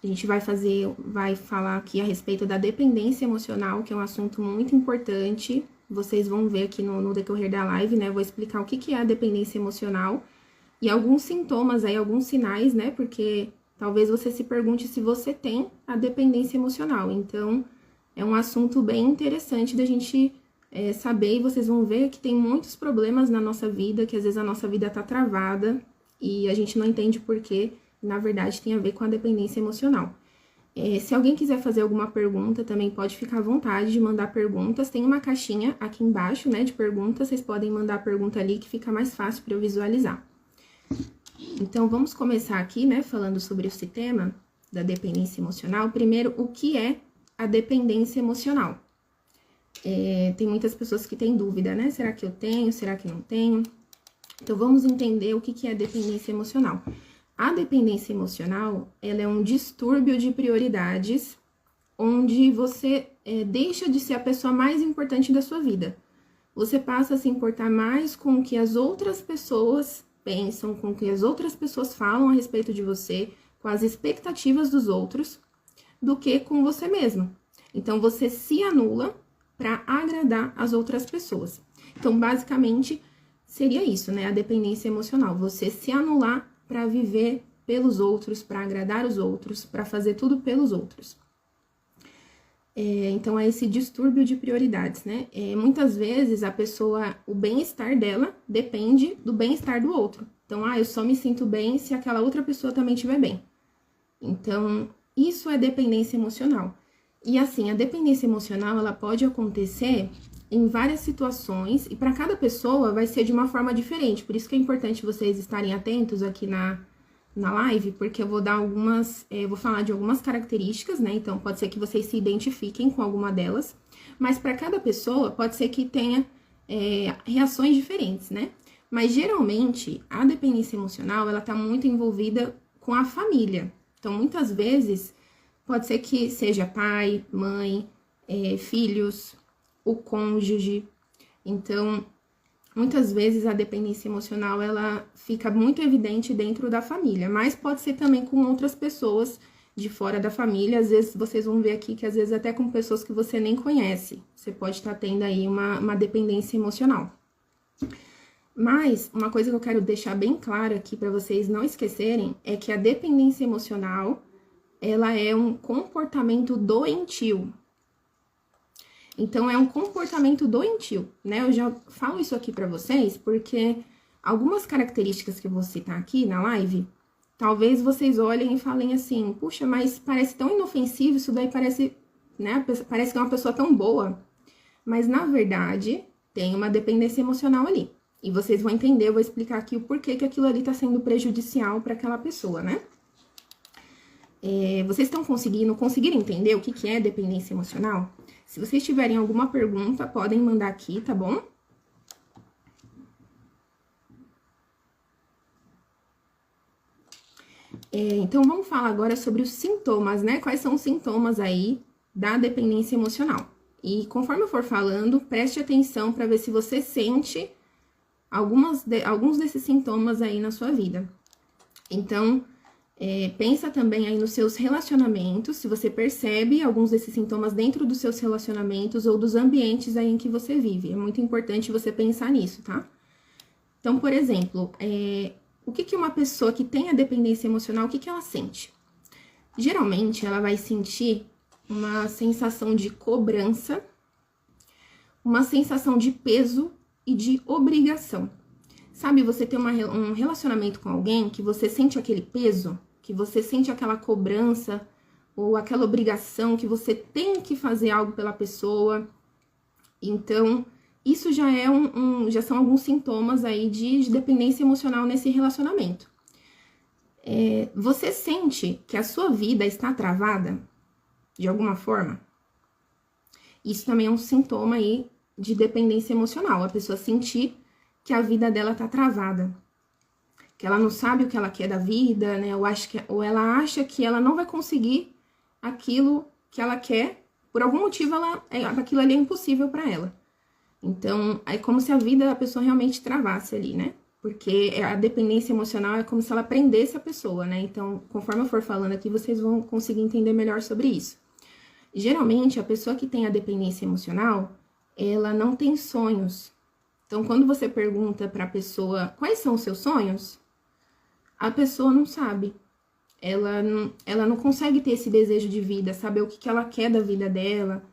A gente vai falar aqui a respeito da dependência emocional, que é um assunto muito importante. Vocês vão ver aqui no decorrer da live, né? Eu vou explicar o que é a dependência emocional e alguns sintomas aí, alguns sinais, né? Porque talvez você se pergunte se você tem a dependência emocional. Então, é um assunto bem interessante da gente saber, e vocês vão ver que tem muitos problemas na nossa vida, que às vezes a nossa vida tá travada e a gente não entende por quê. Na verdade, tem a ver com a dependência emocional. Se alguém quiser fazer alguma pergunta, também pode ficar à vontade de mandar perguntas. Tem uma caixinha aqui embaixo, né, de perguntas. Vocês podem mandar a pergunta ali, que fica mais fácil para eu visualizar. Então, vamos começar aqui, né, falando sobre esse tema da dependência emocional. Primeiro, o que é a dependência emocional? Tem muitas pessoas que têm dúvida, né? Será que eu tenho? Será que não tenho? Então, vamos entender o que é a dependência emocional. A dependência emocional, ela é um distúrbio de prioridades, onde você deixa de ser a pessoa mais importante da sua vida. Você passa a se importar mais com o que as outras pessoas pensam, com o que as outras pessoas falam a respeito de você, com as expectativas dos outros, do que com você mesmo. Então, você se anula para agradar as outras pessoas. Então, basicamente, seria isso, né? A dependência emocional. Você se anular para viver pelos outros, para agradar os outros, para fazer tudo pelos outros. Então, é esse distúrbio de prioridades, né? Muitas vezes, o bem-estar dela depende do bem-estar do outro. Então, eu só me sinto bem se aquela outra pessoa também estiver bem. Então, isso é dependência emocional. E assim, a dependência emocional, ela pode acontecer em várias situações, e para cada pessoa vai ser de uma forma diferente. Por isso que é importante vocês estarem atentos aqui na live, porque eu vou dar vou falar de algumas características, né? Então, pode ser que vocês se identifiquem com alguma delas, mas para cada pessoa pode ser que tenha reações diferentes, né? Mas geralmente, a dependência emocional, ela tá muito envolvida com a família. Então, muitas vezes, pode ser que seja pai, mãe, filhos, o cônjuge. Então, muitas vezes a dependência emocional, ela fica muito evidente dentro da família, mas pode ser também com outras pessoas de fora da família. Às vezes, vocês vão ver aqui que às vezes até com pessoas que você nem conhece, você pode estar tendo aí uma dependência emocional. Mas, uma coisa que eu quero deixar bem clara aqui para vocês não esquecerem, é que a dependência emocional, ela é um comportamento doentio. Então, é um comportamento doentio, né? Eu já falo isso aqui pra vocês, porque algumas características que eu vou citar aqui na live, talvez vocês olhem e falem assim, puxa, mas parece tão inofensivo, isso daí parece, né? Parece que é uma pessoa tão boa. Mas, na verdade, tem uma dependência emocional ali. E vocês vão entender, eu vou explicar aqui o porquê que aquilo ali tá sendo prejudicial para aquela pessoa, né? Vocês estão conseguiram entender o que é dependência emocional? Se vocês tiverem alguma pergunta, podem mandar aqui, tá bom? Então, vamos falar agora sobre os sintomas, né? Quais são os sintomas aí da dependência emocional? E conforme eu for falando, preste atenção para ver se você sente alguns desses sintomas aí na sua vida. Então, pensa também aí nos seus relacionamentos, se você percebe alguns desses sintomas dentro dos seus relacionamentos ou dos ambientes aí em que você vive. É muito importante você pensar nisso, tá? Então, por exemplo, o que uma pessoa que tem a dependência emocional, o que ela sente? Geralmente, ela vai sentir uma sensação de cobrança, uma sensação de peso e de obrigação. Sabe, você tem um relacionamento com alguém que você sente aquele peso, que você sente aquela cobrança ou aquela obrigação que você tem que fazer algo pela pessoa. Então, isso já já são alguns sintomas aí de dependência emocional nesse relacionamento. Você sente que a sua vida está travada de alguma forma? Isso também é um sintoma aí de dependência emocional, a pessoa sentir que a vida dela tá travada, que ela não sabe o que ela quer da vida, né? Ou ela acha que ela não vai conseguir aquilo que ela quer, por algum motivo aquilo ali é impossível para ela. Então, é como se a vida da pessoa realmente travasse ali, né? Porque a dependência emocional é como se ela prendesse a pessoa, né? Então, conforme eu for falando aqui, vocês vão conseguir entender melhor sobre isso. Geralmente, a pessoa que tem a dependência emocional, ela não tem sonhos. Então, quando você pergunta para a pessoa quais são os seus sonhos, a pessoa não sabe. Ela não consegue ter esse desejo de vida, saber o que ela quer da vida dela.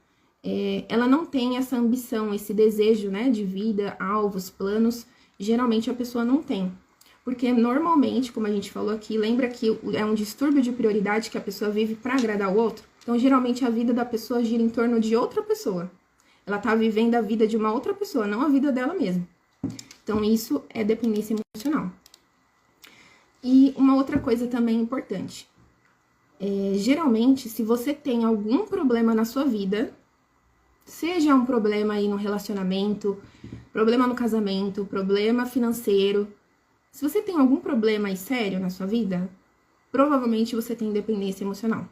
Ela não tem essa ambição, esse desejo, né, de vida, alvos, planos. Geralmente a pessoa não tem. Porque normalmente, como a gente falou aqui, lembra que é um distúrbio de prioridade que a pessoa vive para agradar o outro? Então, geralmente a vida da pessoa gira em torno de outra pessoa. Ela tá vivendo a vida de uma outra pessoa, não a vida dela mesma. Então, isso é dependência emocional. E uma outra coisa também importante. Geralmente, se você tem algum problema na sua vida, seja um problema aí no relacionamento, problema no casamento, problema financeiro, se você tem algum problema aí sério na sua vida, provavelmente você tem dependência emocional.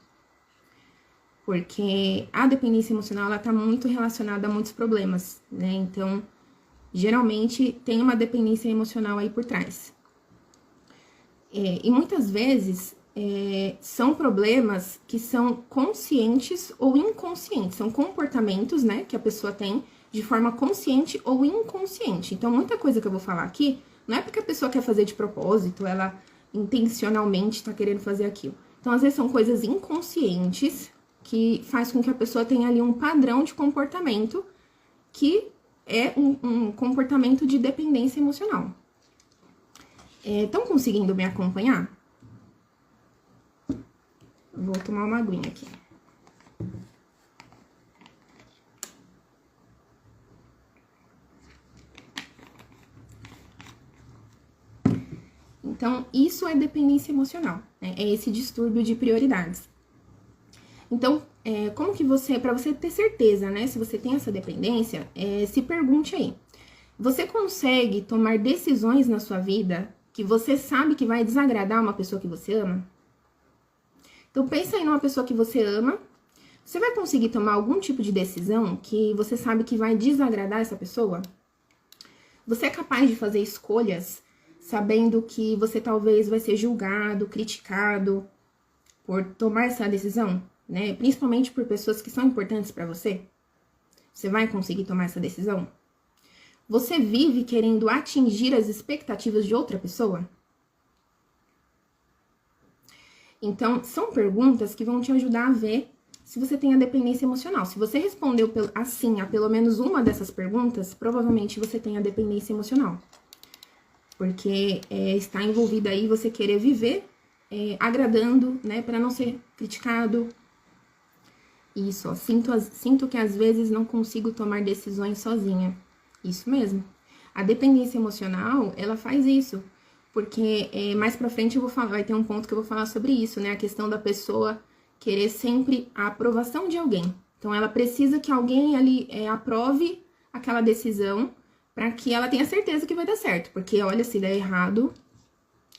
Porque a dependência emocional, ela tá muito relacionada a muitos problemas, né? Então, geralmente, tem uma dependência emocional aí por trás. E muitas vezes, são problemas que são conscientes ou inconscientes. São comportamentos, né, que a pessoa tem de forma consciente ou inconsciente. Então, muita coisa que eu vou falar aqui, não é porque a pessoa quer fazer de propósito, ela intencionalmente tá querendo fazer aquilo. Então, às vezes, são coisas inconscientes que faz com que a pessoa tenha ali um padrão de comportamento que é um comportamento de dependência emocional. Estão conseguindo me acompanhar? Vou tomar uma aguinha aqui. Então, isso é dependência emocional, né? É esse distúrbio de prioridades. Então, como que para você ter certeza, né, se você tem essa dependência, se pergunte aí. Você consegue tomar decisões na sua vida que você sabe que vai desagradar uma pessoa que você ama? Então, pensa aí numa pessoa que você ama. Você vai conseguir tomar algum tipo de decisão que você sabe que vai desagradar essa pessoa? Você é capaz de fazer escolhas sabendo que você talvez vai ser julgado, criticado por tomar essa decisão, né? Principalmente por pessoas que são importantes para você? Você vai conseguir tomar essa decisão? Você vive querendo atingir as expectativas de outra pessoa? Então, são perguntas que vão te ajudar a ver se você tem a dependência emocional. Se você respondeu assim a pelo menos uma dessas perguntas, provavelmente você tem a dependência emocional. Porque está envolvida aí você querer viver agradando, né, para não ser criticado. Isso, ó, sinto que às vezes não consigo tomar decisões sozinha. Isso mesmo. A dependência emocional, ela faz isso. Porque mais pra frente eu vou falar, vai ter um ponto que eu vou falar sobre isso, né? A questão da pessoa querer sempre a aprovação de alguém. Então, ela precisa que alguém ali aprove aquela decisão para que ela tenha certeza que vai dar certo. Porque, olha, se der errado,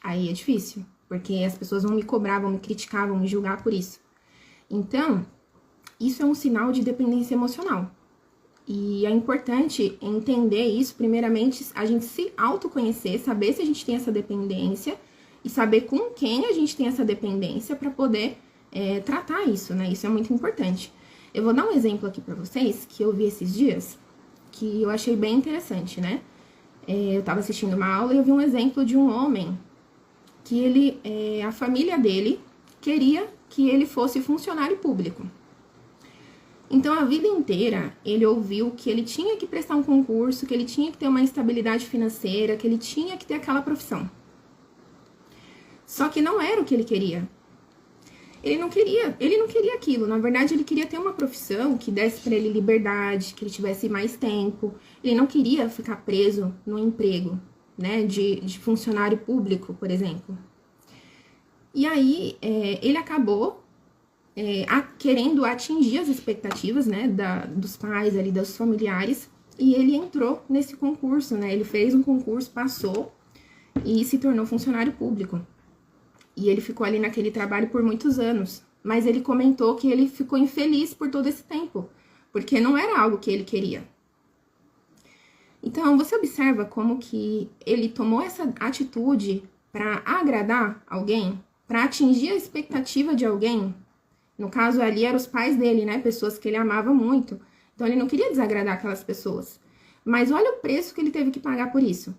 aí é difícil. Porque as pessoas vão me cobrar, vão me criticar, vão me julgar por isso. Então, isso é um sinal de dependência emocional. E é importante entender isso, primeiramente, a gente se autoconhecer, saber se a gente tem essa dependência e saber com quem a gente tem essa dependência para poder tratar isso, né? Isso é muito importante. Eu vou dar um exemplo aqui para vocês que eu vi esses dias, que eu achei bem interessante, né? Eu tava assistindo uma aula e eu vi um exemplo de um homem que a família dele queria que ele fosse funcionário público. Então, a vida inteira, ele ouviu que ele tinha que prestar um concurso, que ele tinha que ter uma estabilidade financeira, que ele tinha que ter aquela profissão. Só que não era o que ele queria. Ele não queria aquilo. Na verdade, ele queria ter uma profissão que desse para ele liberdade, que ele tivesse mais tempo. Ele não queria ficar preso no emprego, né, de funcionário público, por exemplo. E aí, ele acabou querendo atingir as expectativas, né, dos pais ali, dos familiares, e ele entrou nesse concurso, né, ele fez um concurso, passou e se tornou funcionário público. E ele ficou ali naquele trabalho por muitos anos, mas ele comentou que ele ficou infeliz por todo esse tempo, porque não era algo que ele queria. Então, você observa como que ele tomou essa atitude para agradar alguém, para atingir a expectativa de alguém. No caso ali, eram os pais dele, né? Pessoas que ele amava muito. Então, ele não queria desagradar aquelas pessoas. Mas olha o preço que ele teve que pagar por isso.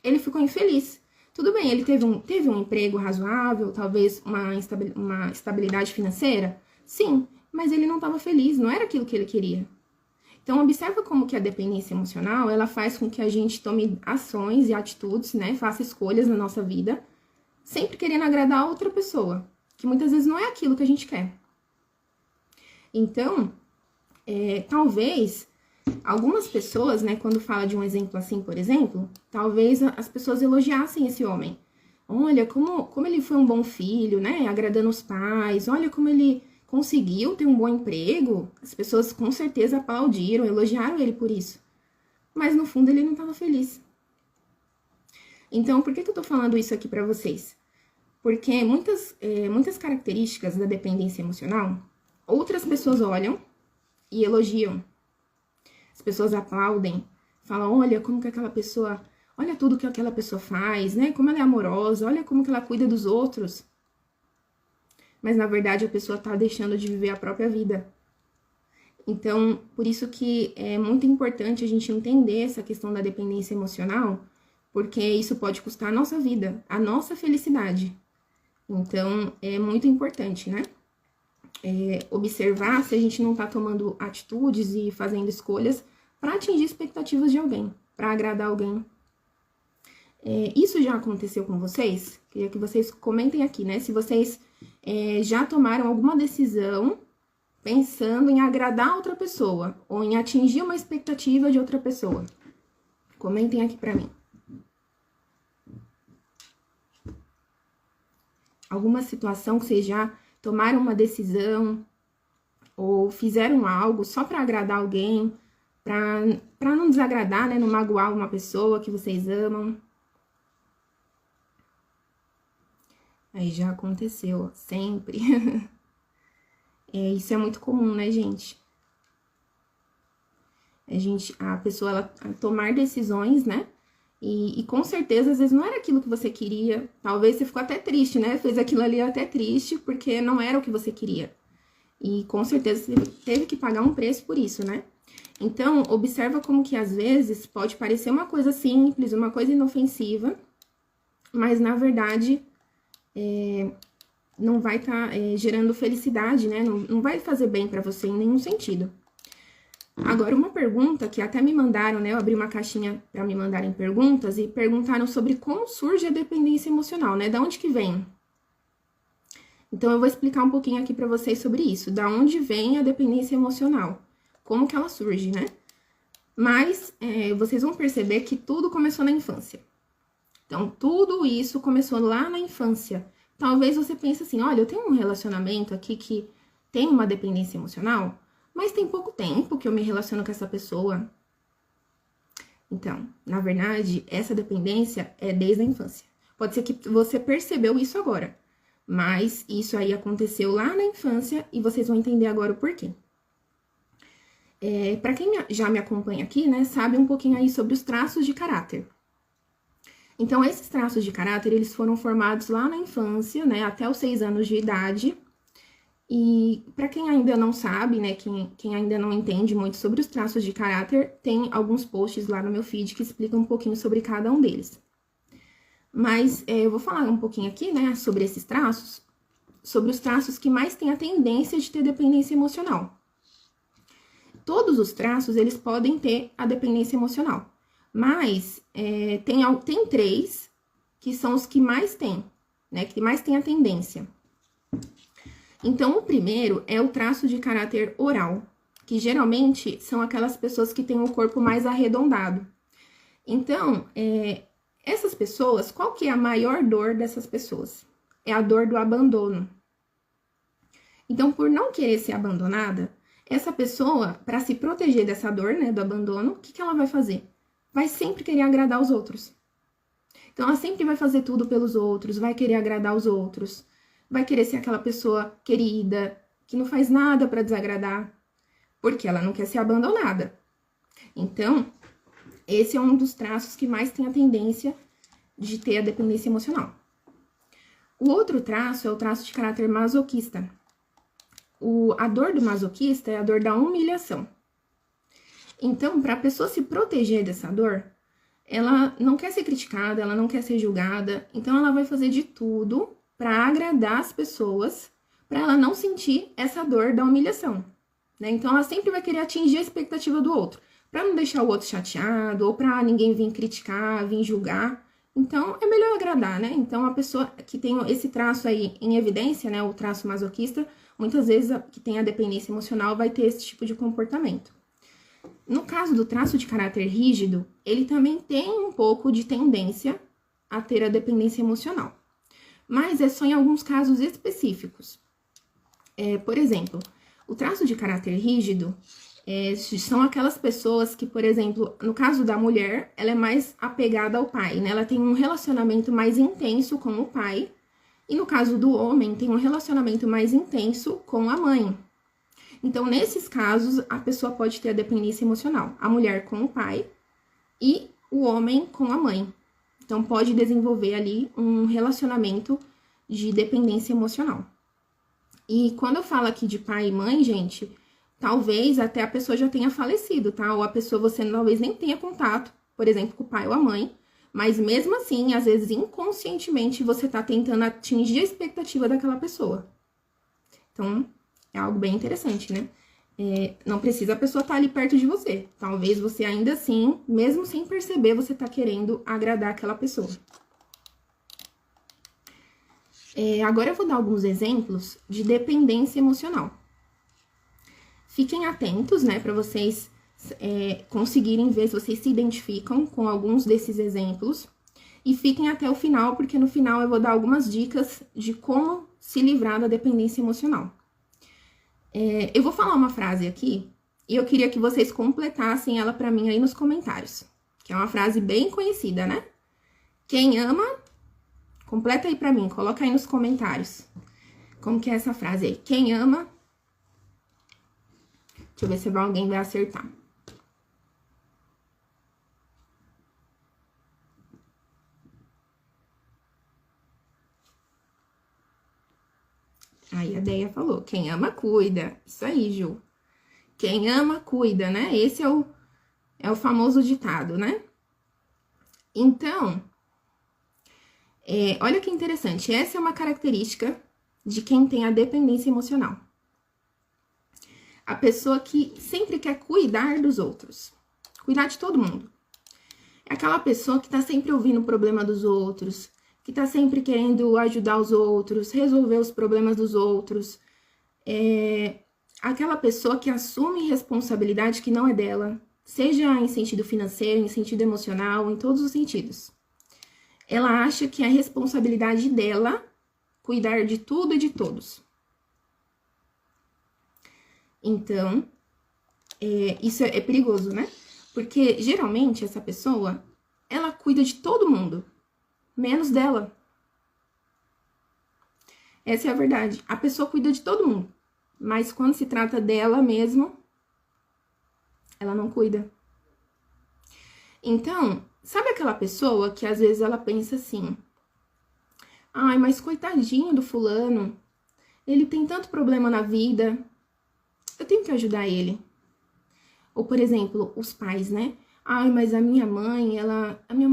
Ele ficou infeliz. Tudo bem, ele teve um emprego razoável, talvez uma estabilidade financeira? Sim, mas ele não estava feliz, não era aquilo que ele queria. Então, observa como que a dependência emocional, ela faz com que a gente tome ações e atitudes, né? Faça escolhas na nossa vida, sempre querendo agradar a outra pessoa, que muitas vezes não é aquilo que a gente quer. Então, talvez algumas pessoas, né, quando fala de um exemplo assim, por exemplo, talvez as pessoas elogiassem esse homem. Olha como ele foi um bom filho, né, agradando os pais, olha como ele conseguiu ter um bom emprego. As pessoas com certeza aplaudiram, elogiaram ele por isso. Mas no fundo ele não estava feliz. Então, por que eu tô falando isso aqui para vocês? Porque muitas características da dependência emocional, outras pessoas olham e elogiam. As pessoas aplaudem, falam, olha como que aquela pessoa, olha tudo que aquela pessoa faz, né? Como ela é amorosa, olha como que ela cuida dos outros. Mas na verdade a pessoa tá deixando de viver a própria vida. Então, por isso que é muito importante a gente entender essa questão da dependência emocional, porque isso pode custar a nossa vida, a nossa felicidade. Então, é muito importante, né? Observar se a gente não tá tomando atitudes e fazendo escolhas para atingir expectativas de alguém, para agradar alguém. Isso já aconteceu com vocês? Queria que vocês comentem aqui, né? Se vocês já tomaram alguma decisão pensando em agradar outra pessoa ou em atingir uma expectativa de outra pessoa. Comentem aqui para mim. Alguma situação que vocês já tomaram uma decisão ou fizeram algo só para agradar alguém, para não desagradar, né, não magoar uma pessoa que vocês amam. Aí já aconteceu, sempre. Isso é muito comum, né, gente? A pessoa, ela tomar decisões, né? E com certeza, às vezes, não era aquilo que você queria. Talvez você ficou até triste, né? Fez aquilo ali até triste, porque não era o que você queria. E com certeza, você teve que pagar um preço por isso, né? Então, observa como que, às vezes, pode parecer uma coisa simples, uma coisa inofensiva, mas, na verdade, não vai estar gerando felicidade, né? Não vai fazer bem pra você em nenhum sentido. Agora, uma pergunta que até me mandaram, né? Eu abri uma caixinha para me mandarem perguntas e perguntaram sobre como surge a dependência emocional, né? Da onde que vem? Então, eu vou explicar um pouquinho aqui para vocês sobre isso. Da onde vem a dependência emocional? Como que ela surge, né? Mas, vocês vão perceber que tudo começou na infância. Então, tudo isso começou lá na infância. Talvez você pense assim, olha, eu tenho um relacionamento aqui que tem uma dependência emocional, mas tem pouco tempo que eu me relaciono com essa pessoa. Então, na verdade, essa dependência é desde a infância. Pode ser que você percebeu isso agora, mas isso aí aconteceu lá na infância e vocês vão entender agora o porquê. Para quem já me acompanha aqui, né, sabe um pouquinho aí sobre os traços de caráter. Então, esses traços de caráter, eles foram formados lá na infância, né, até os 6 anos de idade. E para quem ainda não sabe, né, quem ainda não entende muito sobre os traços de caráter, tem alguns posts lá no meu feed que explicam um pouquinho sobre cada um deles. Mas eu vou falar um pouquinho aqui, né, sobre esses traços, sobre os traços que mais têm a tendência de ter dependência emocional. Todos os traços, eles podem ter a dependência emocional, mas tem 3 que são os que mais têm, né, que mais têm a tendência. Então, o primeiro é o traço de caráter oral, que geralmente são aquelas pessoas que têm o corpo mais arredondado. Então, essas pessoas, qual que é a maior dor dessas pessoas? É a dor do abandono. Então, por não querer ser abandonada, essa pessoa, para se proteger dessa dor, né, do abandono, o que ela vai fazer? Vai sempre querer agradar os outros. Então, ela sempre vai fazer tudo pelos outros, vai querer agradar os outros. Vai querer ser aquela pessoa querida, que não faz nada para desagradar, porque ela não quer ser abandonada. Então, Esse é um dos traços que mais tem a tendência de ter a dependência emocional. O outro traço é o traço de caráter masoquista. A dor do masoquista é a dor da humilhação. Então, para a pessoa se proteger dessa dor, ela não quer ser criticada, ela não quer ser julgada, então ela vai fazer de tudo para agradar as pessoas, para ela não sentir essa dor da humilhação, né? Então, ela sempre vai querer atingir a expectativa do outro, para não deixar o outro chateado, ou para ninguém vir criticar, vir julgar. Então, é melhor agradar, né? Então, a pessoa que tem esse traço aí em evidência, né, o traço masoquista, muitas vezes que tem a dependência emocional vai ter esse tipo de comportamento. No caso do traço de caráter rígido, ele também tem um pouco de tendência a ter a dependência emocional, mas é só em alguns casos específicos. Por exemplo, o traço de caráter rígido são aquelas pessoas que, por exemplo, no caso da mulher, ela é mais apegada ao pai, né? Ela tem um relacionamento mais intenso com o pai, e no caso do homem, tem um relacionamento mais intenso com a mãe. Então, nesses casos, a pessoa pode ter a dependência emocional. A mulher com o pai e o homem com a mãe. Então, pode desenvolver ali um relacionamento de dependência emocional. E quando eu falo aqui de pai e mãe, gente, talvez até a pessoa já tenha falecido, tá? Ou a pessoa você talvez nem tenha contato, por exemplo, com o pai ou a mãe. Mas mesmo assim, às vezes inconscientemente, você tá tentando atingir a expectativa daquela pessoa. Então, é algo bem interessante, né? Não precisa a pessoa estar ali perto de você. Talvez você ainda assim, mesmo sem perceber, você tá querendo agradar aquela pessoa. Agora eu vou dar alguns exemplos de dependência emocional. Fiquem atentos, né, para vocês conseguirem ver se vocês se identificam com alguns desses exemplos. E fiquem até o final, porque no final eu vou dar algumas dicas de como se livrar da dependência emocional. Eu vou falar uma frase aqui e eu queria que vocês completassem ela pra mim aí nos comentários. Que é uma frase bem conhecida, né? Quem ama, completa aí pra mim, coloca aí nos comentários. Como que é essa frase aí? Quem ama... Deixa eu ver se alguém vai acertar. Aí a Deia falou, quem ama, cuida. Isso aí, Ju. Quem ama, cuida, né? Esse é o famoso ditado, né? Então, olha que interessante. Essa é uma característica de quem tem a dependência emocional. A pessoa que sempre quer cuidar dos outros. Cuidar de todo mundo. É aquela pessoa que tá sempre ouvindo o problema dos outros, que tá sempre querendo ajudar os outros, resolver os problemas dos outros. Aquela pessoa que assume responsabilidade que não é dela, seja em sentido financeiro, em sentido emocional, em todos os sentidos. Ela acha que é a responsabilidade dela cuidar de tudo e de todos. Então, isso é perigoso, né? Porque, geralmente, essa pessoa, ela cuida de todo mundo, menos dela. Essa é a verdade. A pessoa cuida de todo mundo, mas quando se trata dela mesma, ela não cuida. Então, sabe aquela pessoa que às vezes ela pensa assim, ai, mas coitadinho do fulano, ele tem tanto problema na vida, eu tenho que ajudar ele. Ou, por exemplo, os pais, né? Ai, mas a minha mãe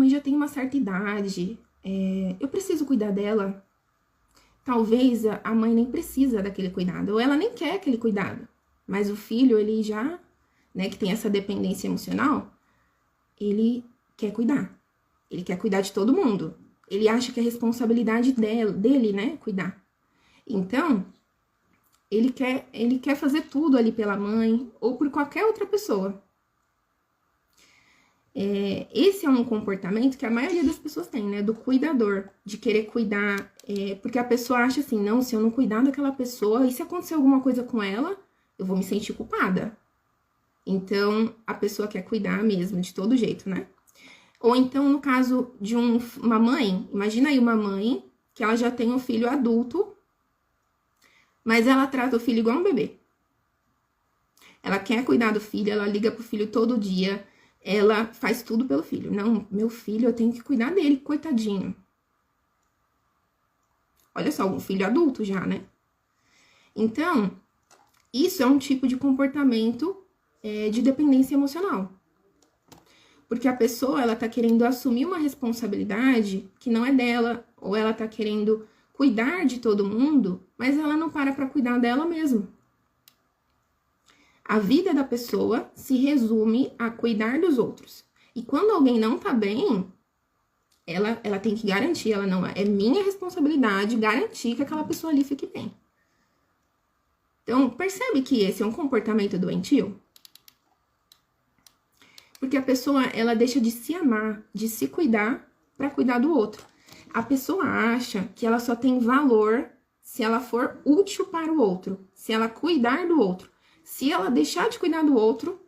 já tem uma certa idade, eu preciso cuidar dela. Talvez a mãe nem precisa daquele cuidado, ou ela nem quer aquele cuidado. Mas o filho, ele já, né, que tem essa dependência emocional, ele quer cuidar. Ele quer cuidar de todo mundo. Ele acha que é responsabilidade dele, né, cuidar. Então, ele quer fazer tudo ali pela mãe ou por qualquer outra pessoa. Esse é um comportamento que a maioria das pessoas tem, né? Do cuidador, de querer cuidar. Porque a pessoa acha assim, não, se eu não cuidar daquela pessoa, e se acontecer alguma coisa com ela, eu vou me sentir culpada. Então, a pessoa quer cuidar mesmo, de todo jeito, né? Ou então, no caso de uma mãe, imagina aí uma mãe que ela já tem um filho adulto, mas ela trata o filho igual um bebê. Ela quer cuidar do filho, ela liga pro filho todo dia, ela faz tudo pelo filho. Não, meu filho, eu tenho que cuidar dele, coitadinho. Olha só, um filho adulto já, né? Então, isso é um tipo de comportamento de dependência emocional. Porque a pessoa, ela tá querendo assumir uma responsabilidade que não é dela, ou ela tá querendo cuidar de todo mundo, mas ela não para cuidar dela mesma. A vida da pessoa se resume a cuidar dos outros. E quando alguém não tá bem, ela tem que garantir, ela não é minha responsabilidade garantir que aquela pessoa ali fique bem. Então, percebe que esse é um comportamento doentio? Porque a pessoa, ela deixa de se amar, de se cuidar para cuidar do outro. A pessoa acha que ela só tem valor se ela for útil para o outro, se ela cuidar do outro. Se ela deixar de cuidar do outro,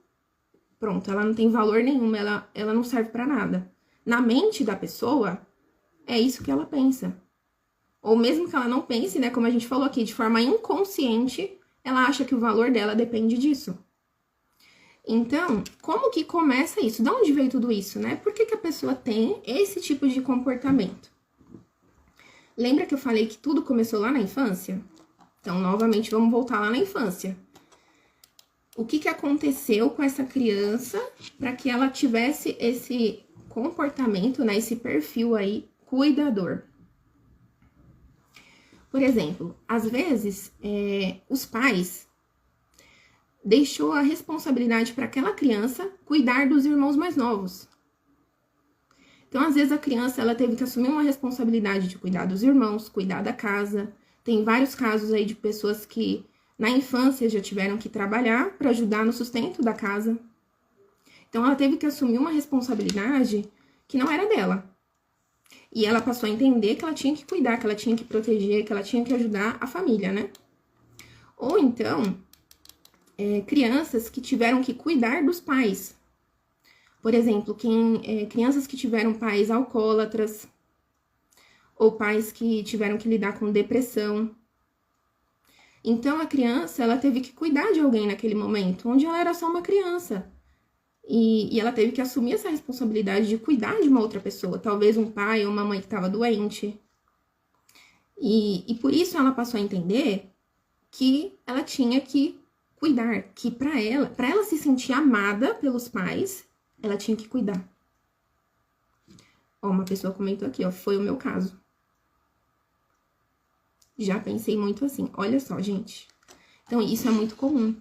pronto, ela não tem valor nenhum, ela não serve para nada. Na mente da pessoa, é isso que ela pensa. Ou mesmo que ela não pense, né, como a gente falou aqui, de forma inconsciente, ela acha que o valor dela depende disso. Então, como que começa isso? De onde veio tudo isso, né? Por que a pessoa tem esse tipo de comportamento? Lembra que eu falei que tudo começou lá na infância? Então, novamente, vamos voltar lá na infância. O que aconteceu com essa criança para que ela tivesse esse comportamento, né? Esse perfil aí, cuidador. Por exemplo, às vezes, os pais deixou a responsabilidade para aquela criança cuidar dos irmãos mais novos. Então, às vezes, a criança ela teve que assumir uma responsabilidade de cuidar dos irmãos, cuidar da casa. Tem vários casos aí de pessoas que na infância já tiveram que trabalhar para ajudar no sustento da casa. Então, ela teve que assumir uma responsabilidade que não era dela. E ela passou a entender que ela tinha que cuidar, que ela tinha que proteger, que ela tinha que ajudar a família, né? Ou então, crianças que tiveram que cuidar dos pais. Por exemplo, crianças que tiveram pais alcoólatras, ou pais que tiveram que lidar com depressão. Então, a criança, ela teve que cuidar de alguém naquele momento, onde ela era só uma criança. E ela teve que assumir essa responsabilidade de cuidar de uma outra pessoa, talvez um pai ou uma mãe que estava doente. E por isso ela passou a entender que ela tinha que cuidar, que para ela se sentir amada pelos pais, ela tinha que cuidar. Ó, uma pessoa comentou aqui, ó, foi o meu caso. Já pensei muito assim. Olha só, gente. Então, isso é muito comum.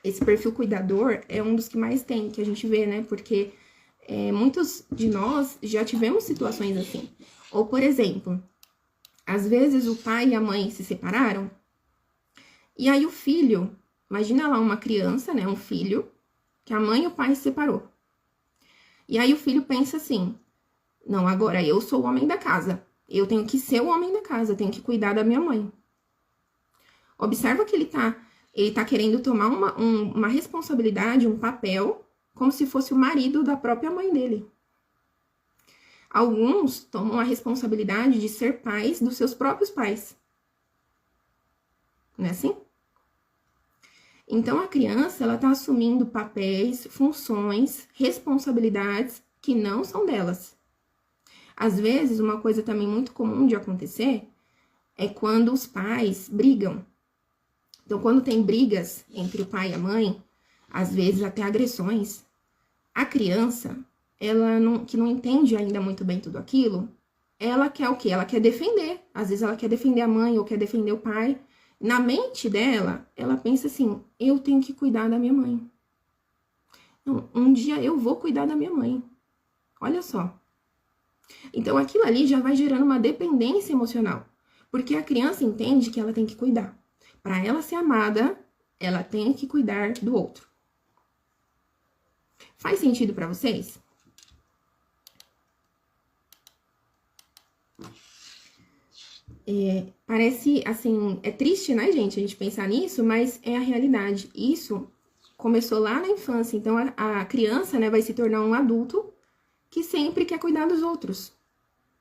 Esse perfil cuidador é um dos que mais tem, que a gente vê, né? Porque muitos de nós já tivemos situações assim. Ou, por exemplo, às vezes o pai e a mãe se separaram, e aí o filho, imagina lá uma criança, né? Um filho, que a mãe e o pai se separou. E aí o filho pensa assim, não, agora eu sou o homem da casa. Eu tenho que ser o homem da casa, eu tenho que cuidar da minha mãe. Observa que ele tá querendo tomar uma responsabilidade, um papel, como se fosse o marido da própria mãe dele. Alguns tomam a responsabilidade de ser pais dos seus próprios pais. Não é assim? Então, a criança, ela tá assumindo papéis, funções, responsabilidades que não são delas. Às vezes, uma coisa também muito comum de acontecer é quando os pais brigam. Então, quando tem brigas entre o pai e a mãe, às vezes até agressões, a criança, que não entende ainda muito bem tudo aquilo, ela quer o quê? Ela quer defender. Às vezes ela quer defender a mãe ou quer defender o pai. Na mente dela, ela pensa assim, eu tenho que cuidar da minha mãe. Não, um dia eu vou cuidar da minha mãe. Olha só. Então, aquilo ali já vai gerando uma dependência emocional. Porque a criança entende que ela tem que cuidar. Para ela ser amada, ela tem que cuidar do outro. Faz sentido para vocês? Parece, assim, é triste, né, gente, a gente pensar nisso, mas é a realidade. Isso começou lá na infância. Então, a criança, né, vai se tornar um adulto que sempre quer cuidar dos outros.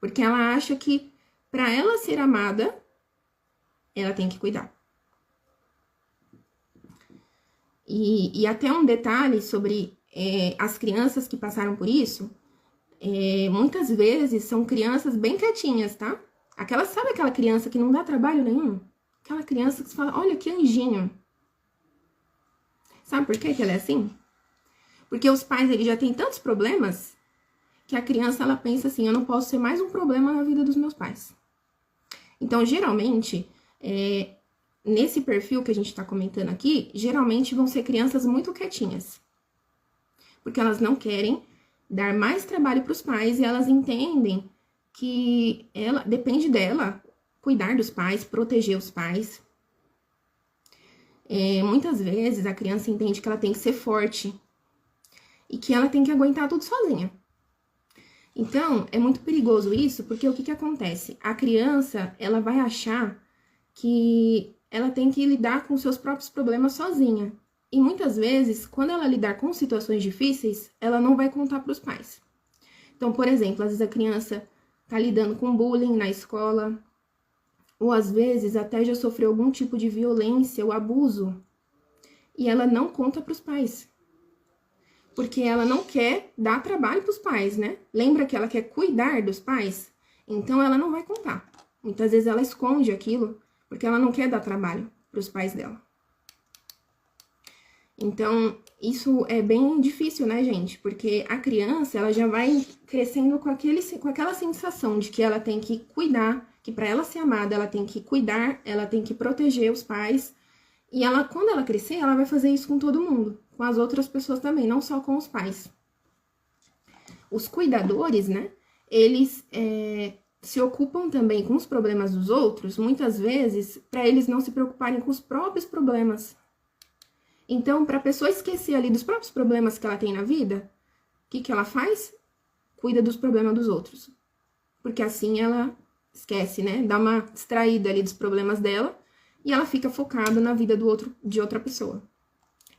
Porque ela acha que, para ela ser amada, ela tem que cuidar. E até um detalhe sobre as crianças que passaram por isso, muitas vezes são crianças bem quietinhas, tá? Sabe aquela criança que não dá trabalho nenhum? Aquela criança que você fala, olha que anjinho. Sabe por que ela é assim? Porque os pais, eles já têm tantos problemas que a criança, ela pensa assim, eu não posso ser mais um problema na vida dos meus pais. Então, geralmente, nesse perfil que a gente tá comentando aqui, geralmente vão ser crianças muito quietinhas. Porque elas não querem dar mais trabalho para os pais e elas entendem que depende dela cuidar dos pais, proteger os pais. Muitas vezes a criança entende que ela tem que ser forte e que ela tem que aguentar tudo sozinha. Então, é muito perigoso isso, porque o que acontece? A criança, ela vai achar que ela tem que lidar com seus próprios problemas sozinha. E muitas vezes, quando ela lidar com situações difíceis, ela não vai contar para os pais. Então, por exemplo, às vezes a criança tá lidando com bullying na escola, ou às vezes até já sofreu algum tipo de violência ou abuso, e ela não conta para os pais. Porque ela não quer dar trabalho para os pais, né? Lembra que ela quer cuidar dos pais? Então, ela não vai contar. Muitas vezes ela esconde aquilo, porque ela não quer dar trabalho para os pais dela. Então, isso é bem difícil, né, gente? Porque a criança, ela já vai crescendo com aquela sensação de que ela tem que cuidar, que para ela ser amada, ela tem que cuidar, ela tem que proteger os pais. E ela, quando ela crescer, ela vai fazer isso com todo mundo, com as outras pessoas também, não só com os pais. Os cuidadores, né, eles se ocupam também com os problemas dos outros, muitas vezes, para eles não se preocuparem com os próprios problemas. Então, para a pessoa esquecer ali dos próprios problemas que ela tem na vida, o que ela faz? Cuida dos problemas dos outros. Porque assim ela esquece, né, dá uma distraída ali dos problemas dela, e ela fica focada na vida de outra pessoa.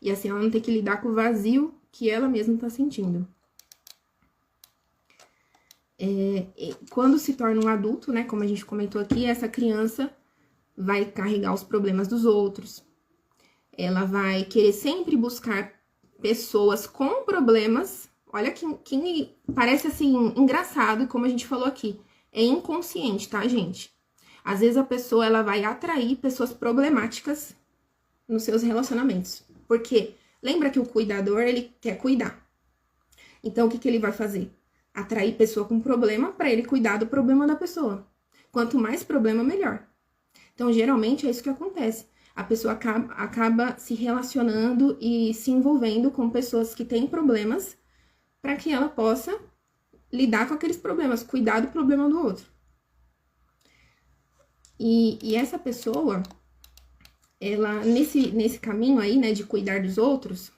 E assim ela não tem que lidar com o vazio que ela mesma está sentindo. Quando se torna um adulto, né, como a gente comentou aqui, essa criança vai carregar os problemas dos outros. Ela vai querer sempre buscar pessoas com problemas. Olha que parece assim engraçado, como a gente falou aqui. É inconsciente, tá, gente? Às vezes a pessoa, ela vai atrair pessoas problemáticas nos seus relacionamentos. Porque lembra que o cuidador, ele quer cuidar. Então, o que ele vai fazer? Atrair pessoa com problema para ele cuidar do problema da pessoa. Quanto mais problema, melhor. Então, geralmente, é isso que acontece. A pessoa acaba se relacionando e se envolvendo com pessoas que têm problemas para que ela possa lidar com aqueles problemas, cuidar do problema do outro. E essa pessoa, ela, nesse caminho aí, né, de cuidar dos outros,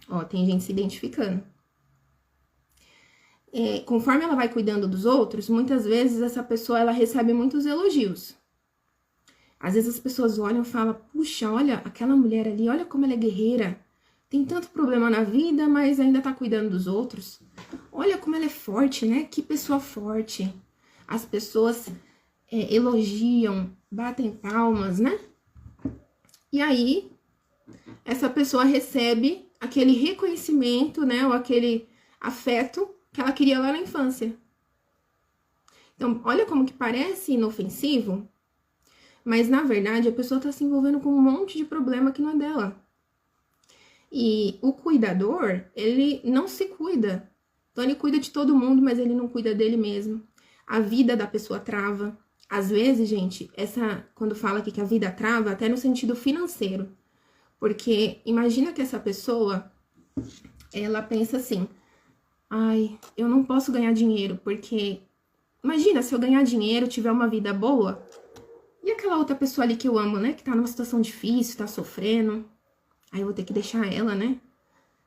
ó, tem gente se identificando. Conforme ela vai cuidando dos outros, muitas vezes essa pessoa, ela recebe muitos elogios. Às vezes as pessoas olham e falam, puxa, olha aquela mulher ali, olha como ela é guerreira. Tem tanto problema na vida, mas ainda tá cuidando dos outros. Olha como ela é forte, né? Que pessoa forte. As pessoas elogiam, batem palmas, né? E aí, essa pessoa recebe aquele reconhecimento, né? Ou aquele afeto que ela queria lá na infância. Então, olha como que parece inofensivo, mas na verdade a pessoa tá se envolvendo com um monte de problema que não é dela. E o cuidador, ele não se cuida. Então, ele cuida de todo mundo, mas ele não cuida dele mesmo. A vida da pessoa trava. Às vezes, gente, quando fala aqui que a vida trava, até no sentido financeiro. Porque imagina que essa pessoa, ela pensa assim, ai, eu não posso ganhar dinheiro, porque imagina se eu ganhar dinheiro, tiver uma vida boa, e aquela outra pessoa ali que eu amo, né, que tá numa situação difícil, tá sofrendo, aí eu vou ter que deixar ela, né?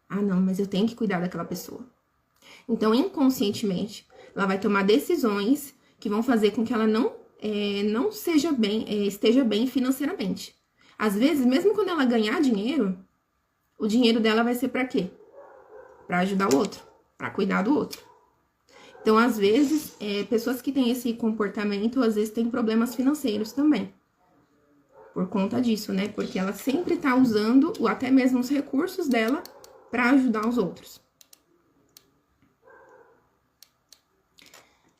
Ah, não, mas eu tenho que cuidar daquela pessoa. Então, inconscientemente, ela vai tomar decisões que vão fazer com que ela não esteja bem financeiramente. Às vezes, mesmo quando ela ganhar dinheiro, o dinheiro dela vai ser para quê? Para ajudar o outro, para cuidar do outro. Então, às vezes, pessoas que têm esse comportamento, às vezes têm problemas financeiros também. Por conta disso, né? Porque ela sempre tá usando, ou até mesmo os recursos dela, para ajudar os outros.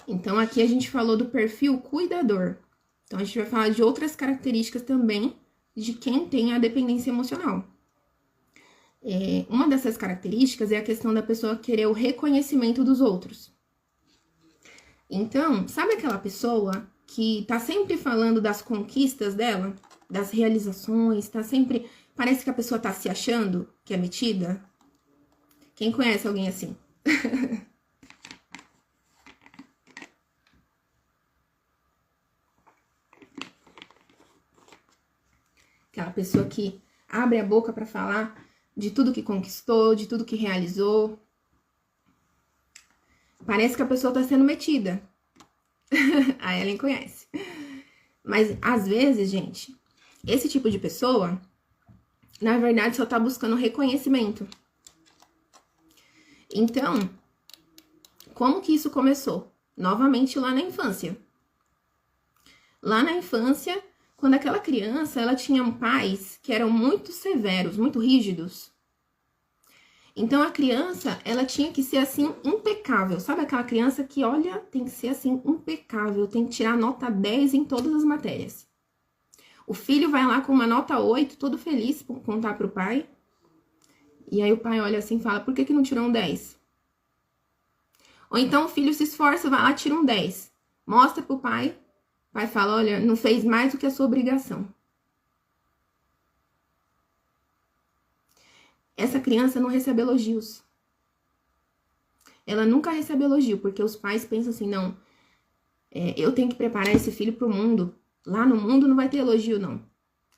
Então, aqui a gente falou do perfil cuidador. Então, a gente vai falar de outras características também de quem tem a dependência emocional. Uma dessas características é a questão da pessoa querer o reconhecimento dos outros. Então, sabe aquela pessoa que tá sempre falando das conquistas dela, das realizações, tá sempre... Parece que a pessoa tá se achando que é metida? Quem conhece alguém assim? Aquela pessoa que abre a boca para falar de tudo que conquistou, de tudo que realizou. Parece que a pessoa tá sendo metida. A Ellen conhece. Mas, às vezes, gente, esse tipo de pessoa, na verdade, só tá buscando reconhecimento. Então, como que isso começou? Novamente lá na infância. Lá na infância, quando aquela criança, ela tinha pais que eram muito severos, muito rígidos. Então, a criança, ela tinha que ser, assim, impecável. Sabe aquela criança que, olha, tem que ser, assim, impecável. Tem que tirar nota 10 em todas as matérias. O filho vai lá com uma nota 8, todo feliz, por contar pro pai. E aí o pai olha assim e fala, por que não tirou um 10? Ou então o filho se esforça, vai lá, tira um 10. Mostra pro pai. O pai fala, olha, não fez mais do que a sua obrigação. Essa criança não recebe elogios. Ela nunca recebe elogio, porque os pais pensam assim, não, eu tenho que preparar esse filho pro mundo. Lá no mundo não vai ter elogio, não.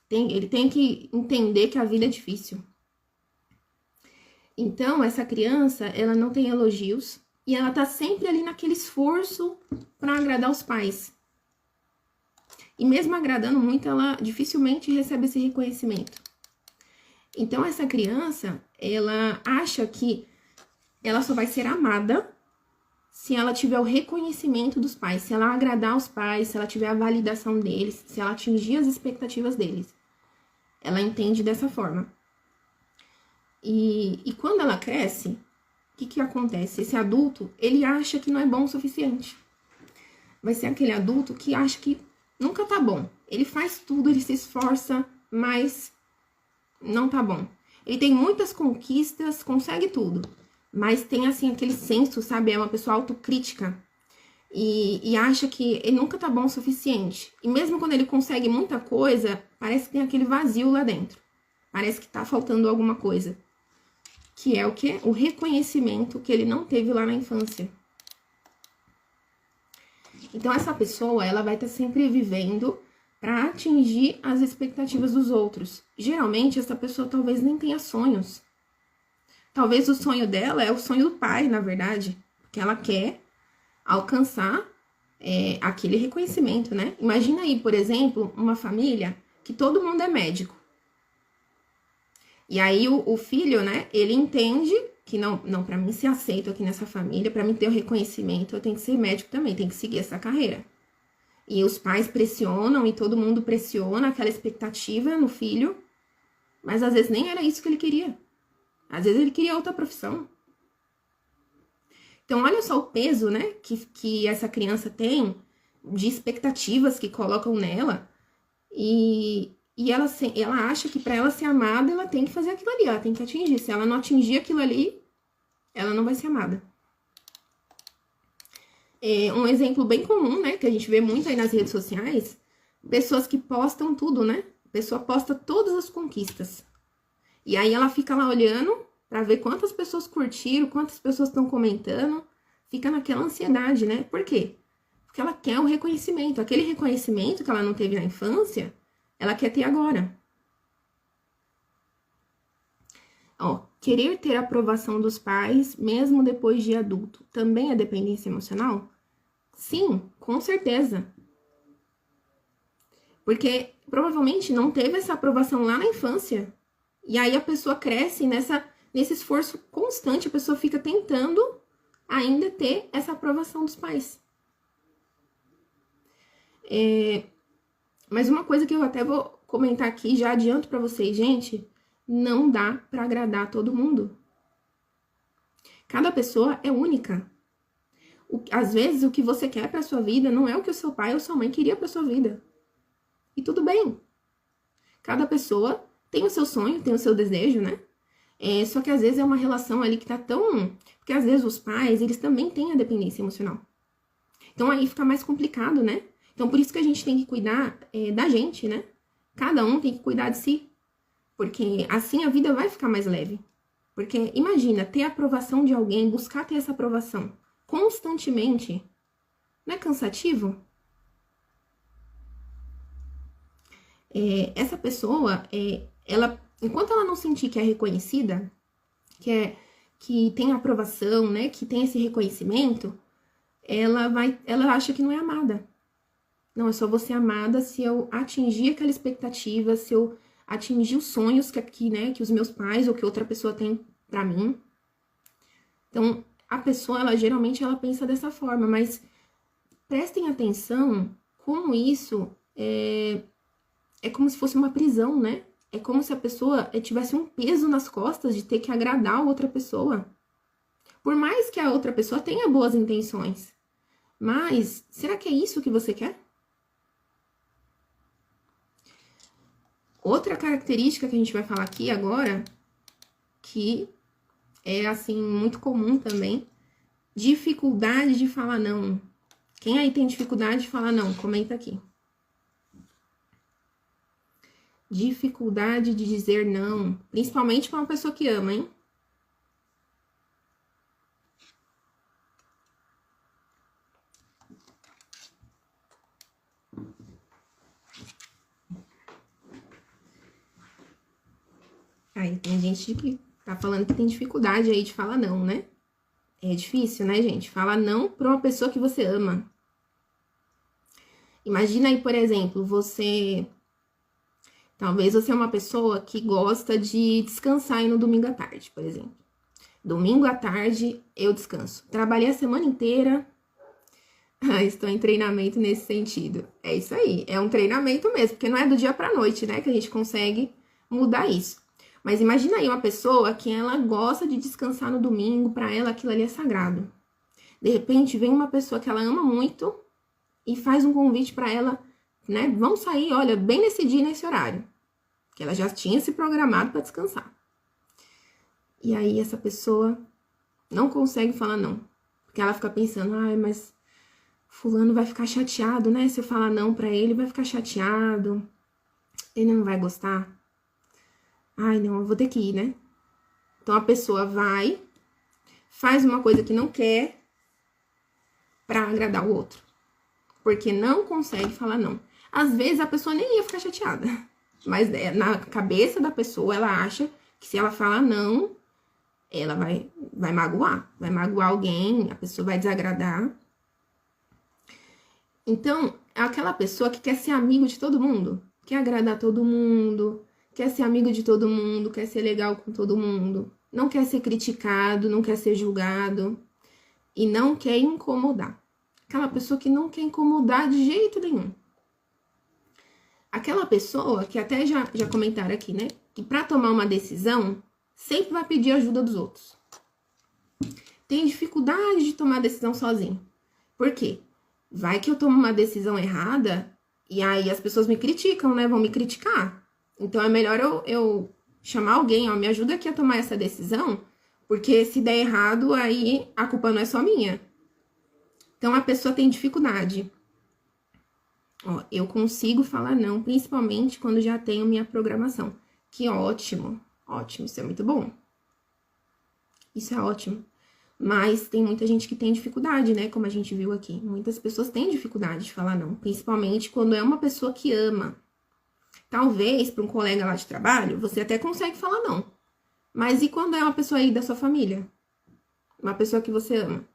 Ele tem que entender que a vida é difícil. Então, essa criança, ela não tem elogios e ela tá sempre ali naquele esforço para agradar os pais. E mesmo agradando muito, ela dificilmente recebe esse reconhecimento. Então, essa criança, ela acha que ela só vai ser amada se ela tiver o reconhecimento dos pais, se ela agradar os pais, se ela tiver a validação deles, se ela atingir as expectativas deles. Ela entende dessa forma. E quando ela cresce, o que acontece? Esse adulto, ele acha que não é bom o suficiente. Vai ser aquele adulto que acha que nunca tá bom. Ele faz tudo, ele se esforça, mas não tá bom. Ele tem muitas conquistas, consegue tudo. Mas tem, assim, aquele senso, sabe? É uma pessoa autocrítica. E acha que ele nunca tá bom o suficiente. E mesmo quando ele consegue muita coisa, parece que tem aquele vazio lá dentro. Parece que tá faltando alguma coisa. Que é o quê? O reconhecimento que ele não teve lá na infância. Então, essa pessoa, ela vai estar sempre vivendo para atingir as expectativas dos outros. Geralmente, essa pessoa talvez nem tenha sonhos. Talvez o sonho dela é o sonho do pai, na verdade. Porque ela quer alcançar aquele reconhecimento, né? Imagina aí, por exemplo, uma família que todo mundo é médico. E aí o filho, né, ele entende que não, para mim ser aceito aqui nessa família, para mim ter o reconhecimento, eu tenho que ser médico também, tenho que seguir essa carreira. E os pais pressionam e todo mundo pressiona aquela expectativa no filho, mas às vezes nem era isso que ele queria. Às vezes ele queria outra profissão. Então, olha só o peso, né, que essa criança tem de expectativas que colocam nela e ela acha que para ela ser amada, ela tem que fazer aquilo ali, ela tem que atingir. Se ela não atingir aquilo ali, ela não vai ser amada. Um exemplo bem comum, né, que a gente vê muito aí nas redes sociais, pessoas que postam tudo, né? A pessoa posta todas as conquistas. E aí ela fica lá olhando para ver quantas pessoas curtiram, quantas pessoas estão comentando. Fica naquela ansiedade, né? Por quê? Porque ela quer o reconhecimento. Aquele reconhecimento que ela não teve na infância, ela quer ter agora. Ó, querer ter a aprovação dos pais, mesmo depois de adulto, também é dependência emocional? Sim, com certeza. Porque provavelmente não teve essa aprovação lá na infância. E aí a pessoa cresce nesse esforço constante, a pessoa fica tentando ainda ter essa aprovação dos pais. Mas uma coisa que eu até vou comentar aqui, já adianto pra vocês, gente, não dá pra agradar todo mundo. Cada pessoa é única. Às vezes, o que você quer pra sua vida não é o que o seu pai ou sua mãe queria pra sua vida. E tudo bem. Cada pessoa tem o seu sonho, tem o seu desejo, né? Só que às vezes é uma relação ali que tá tão... Porque às vezes os pais, eles também têm a dependência emocional. Então aí fica mais complicado, né? Então por isso que a gente tem que cuidar da gente, né? Cada um tem que cuidar de si. Porque assim a vida vai ficar mais leve. Porque imagina, ter a aprovação de alguém, buscar ter essa aprovação constantemente, não é cansativo? Essa pessoa, enquanto ela não sentir que é reconhecida, que tem aprovação, né, que tem esse reconhecimento, ela acha que não é amada. Não, eu só vou ser amada se eu atingir aquela expectativa, se eu atingir os sonhos que os meus pais ou que outra pessoa tem pra mim. Então, a pessoa, geralmente ela pensa dessa forma, mas prestem atenção como isso é como se fosse uma prisão, né? É como se a pessoa tivesse um peso nas costas de ter que agradar a outra pessoa. Por mais que a outra pessoa tenha boas intenções. Mas, será que é isso que você quer? Outra característica que a gente vai falar aqui agora, que é, assim, muito comum também, dificuldade de falar não. Quem aí tem dificuldade de falar não? Comenta aqui. Dificuldade de dizer não, principalmente para uma pessoa que ama, hein? Aí tem gente que tá falando que tem dificuldade aí de falar não, né? É difícil, né, gente? Falar não pra uma pessoa que você ama. Imagina aí, por exemplo, talvez você é uma pessoa que gosta de descansar aí no domingo à tarde, por exemplo. Domingo à tarde eu descanso. Trabalhei a semana inteira. Estou em treinamento nesse sentido. É isso aí, é um treinamento mesmo, porque não é do dia pra noite, né, que a gente consegue mudar isso. Mas imagina aí uma pessoa que ela gosta de descansar no domingo, pra ela aquilo ali é sagrado. De repente vem uma pessoa que ela ama muito e faz um convite pra ela, né, vamos sair, olha, bem nesse dia, nesse horário. Que ela já tinha se programado pra descansar. E aí essa pessoa não consegue falar não. Porque ela fica pensando, ai, mas fulano vai ficar chateado, né? Se eu falar não pra ele, vai ficar chateado. Ele não vai gostar. Ai, não, eu vou ter que ir, né? Então a pessoa vai, faz uma coisa que não quer pra agradar o outro. Porque não consegue falar não. Às vezes a pessoa nem ia ficar chateada. Mas na cabeça da pessoa, ela acha que se ela falar não, ela vai magoar. Vai magoar alguém, a pessoa vai desagradar. Então, é aquela pessoa que quer ser amigo de todo mundo. Quer agradar todo mundo, quer ser amigo de todo mundo, quer ser legal com todo mundo. Não quer ser criticado, não quer ser julgado. E não quer incomodar. Aquela pessoa que não quer incomodar de jeito nenhum. Aquela pessoa que até já comentaram aqui, né? Que pra tomar uma decisão, sempre vai pedir ajuda dos outros. Tem dificuldade de tomar decisão sozinho. Por quê? Vai que eu tomo uma decisão errada e aí as pessoas me criticam, né? Vão me criticar. Então é melhor eu chamar alguém, ó, me ajuda aqui a tomar essa decisão, porque se der errado, aí a culpa não é só minha. Então a pessoa tem dificuldade. Ó, eu consigo falar não, principalmente quando já tenho minha programação. Que ótimo, ótimo, isso é muito bom. Isso é ótimo. Mas tem muita gente que tem dificuldade, né? Como a gente viu aqui. Muitas pessoas têm dificuldade de falar não, principalmente quando é uma pessoa que ama. Talvez, para um colega lá de trabalho, você até consegue falar não. Mas e quando é uma pessoa aí da sua família? Uma pessoa que você ama?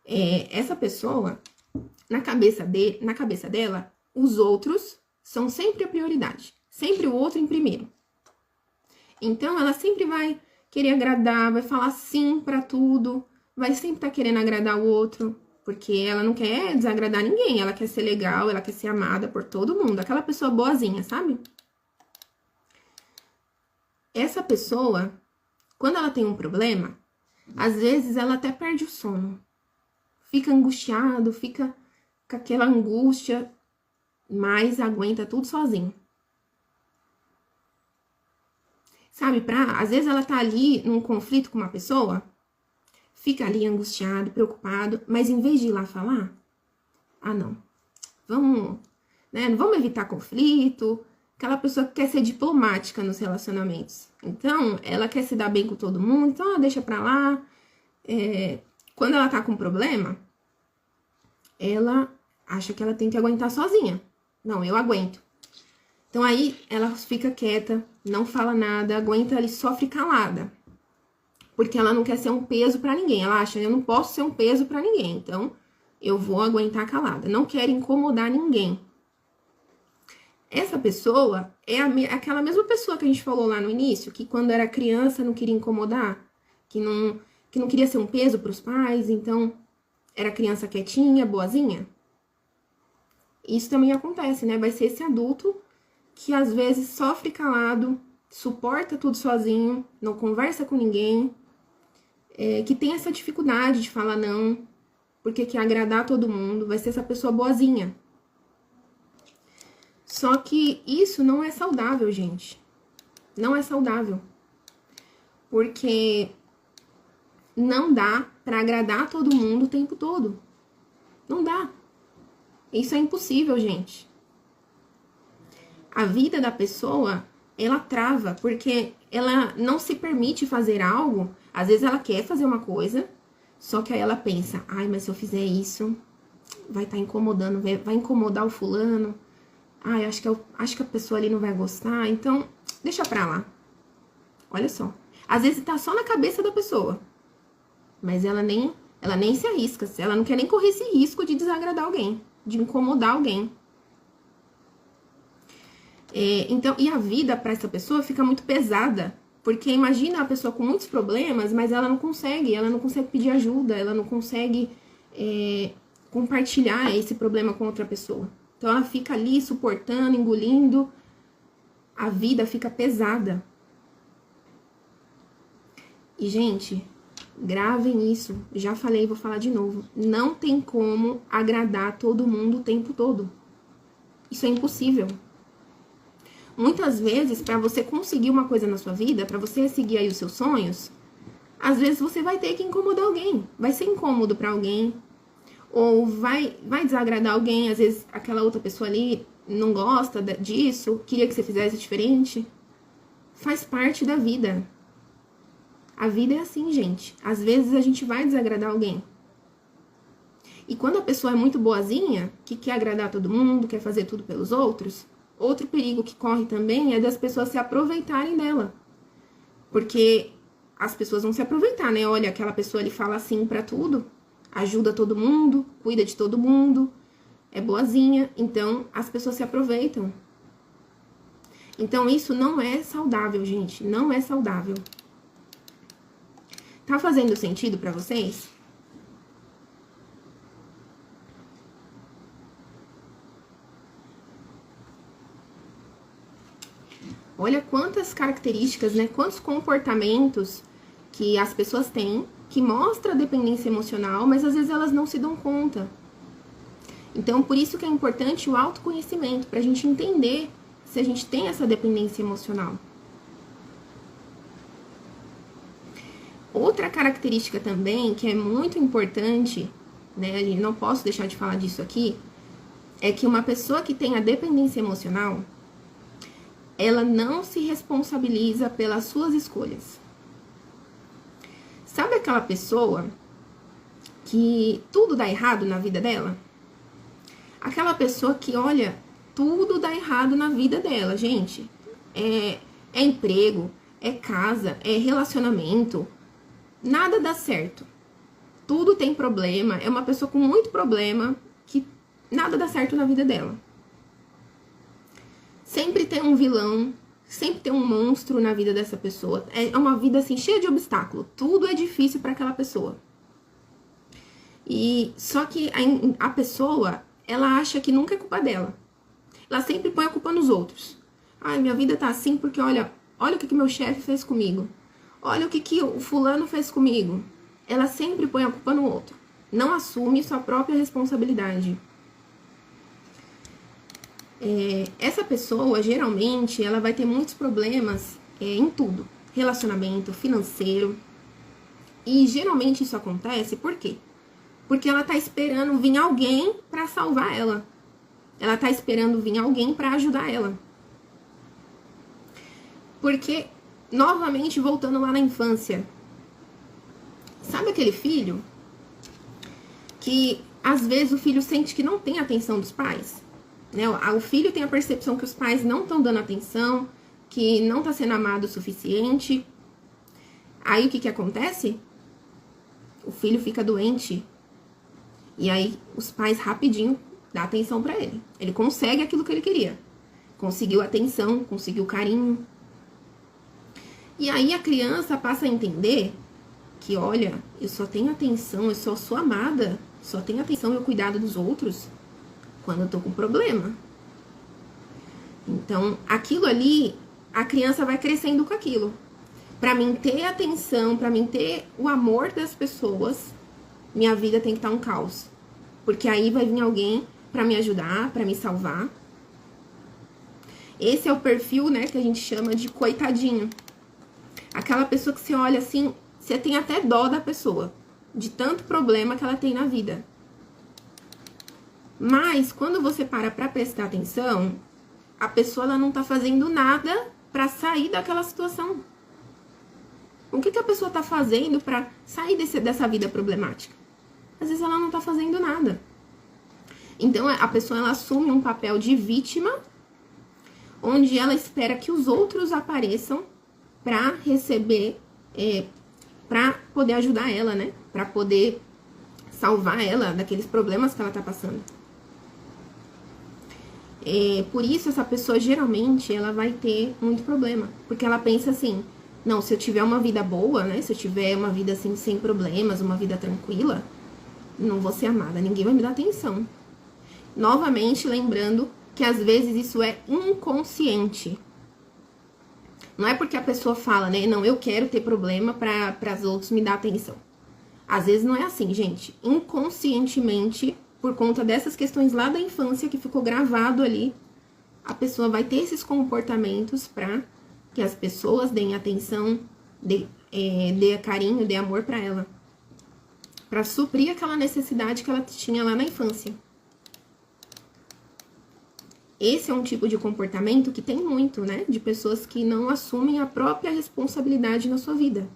Essa pessoa, na cabeça dela, os outros são sempre a prioridade. Sempre o outro em primeiro. Então, ela sempre vai querer agradar, vai falar sim pra tudo, vai sempre estar querendo agradar o outro, porque ela não quer desagradar ninguém, ela quer ser legal, ela quer ser amada por todo mundo, aquela pessoa boazinha, sabe? Essa pessoa, quando ela tem um problema, às vezes ela até perde o sono. Fica angustiado, fica com aquela angústia, mas aguenta tudo sozinho. Sabe, às vezes ela tá ali num conflito com uma pessoa, fica ali angustiado, preocupado, mas em vez de ir lá falar, não, vamos, né, não vamos evitar conflito. Aquela pessoa que quer ser diplomática nos relacionamentos. Então, ela quer se dar bem com todo mundo, então deixa pra lá. Quando ela tá com problema, ela acha que ela tem que aguentar sozinha. Não, eu aguento. Então, aí, ela fica quieta, não fala nada, aguenta ali, sofre calada. Porque ela não quer ser um peso pra ninguém. Ela acha, eu não posso ser um peso pra ninguém. Então, eu vou aguentar calada. Não quero incomodar ninguém. Essa pessoa é aquela mesma pessoa que a gente falou lá no início, que quando era criança não queria incomodar, que não queria ser um peso para os pais, então era criança quietinha, boazinha. Isso também acontece, né? Vai ser esse adulto que às vezes sofre calado, suporta tudo sozinho, não conversa com ninguém, que tem essa dificuldade de falar não, porque quer agradar todo mundo, vai ser essa pessoa boazinha. Só que isso não é saudável, gente. Não é saudável. Porque não dá pra agradar todo mundo o tempo todo. Não dá. Isso é impossível, gente. A vida da pessoa, ela trava, porque ela não se permite fazer algo. Às vezes ela quer fazer uma coisa, só que aí ela pensa, mas se eu fizer isso, vai estar incomodando, vai incomodar o fulano. Acho que a pessoa ali não vai gostar, então deixa pra lá. Olha só. Às vezes tá só na cabeça da pessoa, mas ela nem se arrisca. Ela não quer nem correr esse risco de desagradar alguém, de incomodar alguém. Então, e a vida pra essa pessoa fica muito pesada, porque imagina a pessoa com muitos problemas, mas ela não consegue pedir ajuda, ela não consegue compartilhar esse problema com outra pessoa. Então, ela fica ali suportando, engolindo. A vida fica pesada. E, gente, gravem isso. Já falei, vou falar de novo. Não tem como agradar todo mundo o tempo todo. Isso é impossível. Muitas vezes, para você conseguir uma coisa na sua vida, para você seguir aí os seus sonhos, às vezes você vai ter que incomodar alguém. Vai ser incômodo para alguém. Ou vai desagradar alguém, às vezes aquela outra pessoa ali não gosta disso, queria que você fizesse diferente. Faz parte da vida. A vida é assim, gente. Às vezes a gente vai desagradar alguém. E quando a pessoa é muito boazinha, que quer agradar todo mundo, quer fazer tudo pelos outros, outro perigo que corre também é das pessoas se aproveitarem dela. Porque as pessoas vão se aproveitar, né? Olha, aquela pessoa ali fala assim pra tudo, ajuda todo mundo, cuida de todo mundo, é boazinha, então as pessoas se aproveitam. Então isso não é saudável, gente, não é saudável. Tá fazendo sentido pra vocês? Olha quantas características, né? Quantos comportamentos que as pessoas têm que mostra dependência emocional, mas às vezes elas não se dão conta. Então, por isso que é importante o autoconhecimento, pra gente entender se a gente tem essa dependência emocional. Outra característica também, que é muito importante, né? Eu não posso deixar de falar disso aqui, é que uma pessoa que tem a dependência emocional, ela não se responsabiliza pelas suas escolhas. Sabe aquela pessoa que tudo dá errado na vida dela? Aquela pessoa que, olha, tudo dá errado na vida dela, gente. É emprego, é casa, é relacionamento. Nada dá certo. Tudo tem problema. É uma pessoa com muito problema que nada dá certo na vida dela. Sempre tem um vilão, sempre tem um monstro na vida dessa pessoa. É uma vida assim cheia de obstáculos. Tudo é difícil para aquela pessoa. E só que a pessoa, ela acha que nunca é culpa dela. Ela sempre põe a culpa nos outros. Ai, minha vida tá assim porque olha o que meu chefe fez comigo. Olha o que o fulano fez comigo. Ela sempre põe a culpa no outro. Não assume sua própria responsabilidade. Essa pessoa, geralmente, ela vai ter muitos problemas em tudo. Relacionamento, financeiro. E geralmente isso acontece por quê? Porque ela tá esperando vir alguém pra salvar ela. Ela tá esperando vir alguém pra ajudar ela. Porque, novamente, voltando lá na infância. Sabe aquele filho que, às vezes, o filho sente que não tem atenção dos pais? Né? O filho tem a percepção que os pais não estão dando atenção, que não tá sendo amado o suficiente. Aí, o que acontece? O filho fica doente. E aí, os pais rapidinho dão atenção pra ele. Ele consegue aquilo que ele queria. Conseguiu atenção, conseguiu carinho. E aí, a criança passa a entender que, olha, eu só tenho atenção, eu só sou amada, só tenho atenção e o cuidado dos outros quando eu tô com problema. Então, aquilo ali, a criança vai crescendo com aquilo. Pra mim ter atenção, pra mim ter o amor das pessoas, minha vida tem que estar um caos. Porque aí vai vir alguém pra me ajudar, pra me salvar. Esse é o perfil, né, que a gente chama de coitadinho. Aquela pessoa que você olha assim, você tem até dó da pessoa, de tanto problema que ela tem na vida. Mas, quando você para pra prestar atenção, a pessoa ela não tá fazendo nada pra sair daquela situação. O que a pessoa tá fazendo pra sair dessa vida problemática? Às vezes ela não tá fazendo nada. Então, a pessoa ela assume um papel de vítima, onde ela espera que os outros apareçam pra receber, pra poder ajudar ela, né? Pra poder salvar ela daqueles problemas que ela tá passando. Por isso, essa pessoa, geralmente, ela vai ter muito problema. Porque ela pensa assim, não, se eu tiver uma vida boa, né? Se eu tiver uma vida, assim, sem problemas, uma vida tranquila, não vou ser amada, ninguém vai me dar atenção. Novamente, lembrando que, às vezes, isso é inconsciente. Não é porque a pessoa fala, né? Não, eu quero ter problema para os outros me dar atenção. Às vezes não é assim, gente. Inconscientemente, por conta dessas questões lá da infância que ficou gravado ali, a pessoa vai ter esses comportamentos para que as pessoas deem atenção, dê carinho, dê amor para ela. Para suprir aquela necessidade que ela tinha lá na infância. Esse é um tipo de comportamento que tem muito, né? De pessoas que não assumem a própria responsabilidade na sua vida.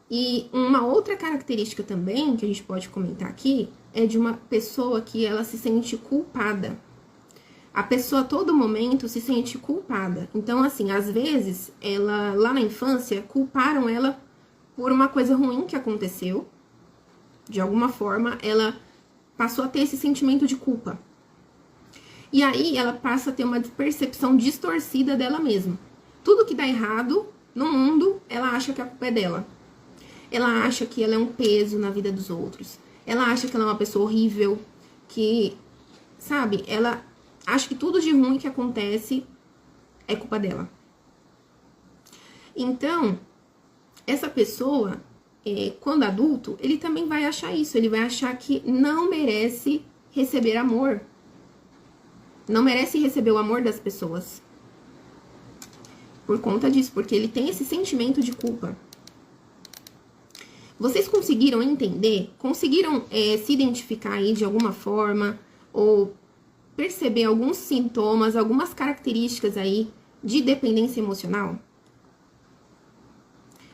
E uma outra característica também, que a gente pode comentar aqui, é de uma pessoa que ela se sente culpada. A pessoa a todo momento se sente culpada. Então, assim, às vezes, ela lá na infância, culparam ela por uma coisa ruim que aconteceu. De alguma forma, ela passou a ter esse sentimento de culpa. E aí, ela passa a ter uma percepção distorcida dela mesma. Tudo que dá errado no mundo, ela acha que a culpa é dela. Ela acha que ela é um peso na vida dos outros. Ela acha que ela é uma pessoa horrível, que, sabe, ela acha que tudo de ruim que acontece é culpa dela. Então, essa pessoa, quando adulto, ele também vai achar isso. Ele vai achar que não merece receber amor. Não merece receber o amor das pessoas. Por conta disso, porque ele tem esse sentimento de culpa. Vocês conseguiram entender? Conseguiram se identificar aí de alguma forma? Ou perceber alguns sintomas, algumas características aí de dependência emocional?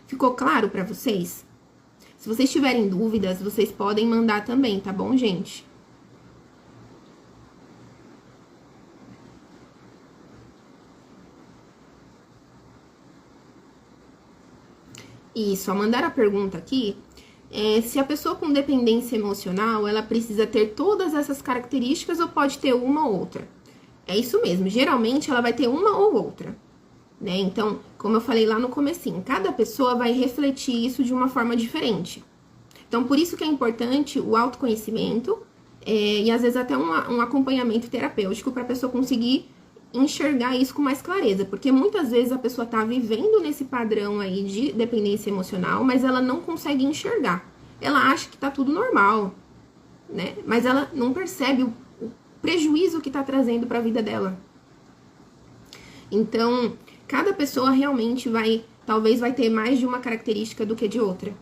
Ficou claro pra vocês? Se vocês tiverem dúvidas, vocês podem mandar também, tá bom, gente? Isso, ao mandar a pergunta aqui, se a pessoa com dependência emocional, ela precisa ter todas essas características ou pode ter uma ou outra? É isso mesmo, geralmente ela vai ter uma ou outra, né? Então, como eu falei lá no comecinho, cada pessoa vai refletir isso de uma forma diferente. Então, por isso que é importante o autoconhecimento e às vezes até um acompanhamento terapêutico para a pessoa conseguir enxergar isso com mais clareza, porque muitas vezes a pessoa tá vivendo nesse padrão aí de dependência emocional, mas ela não consegue enxergar. Ela acha que tá tudo normal, né? Mas ela não percebe o prejuízo que tá trazendo para a vida dela. Então, cada pessoa realmente talvez vai ter mais de uma característica do que de outra.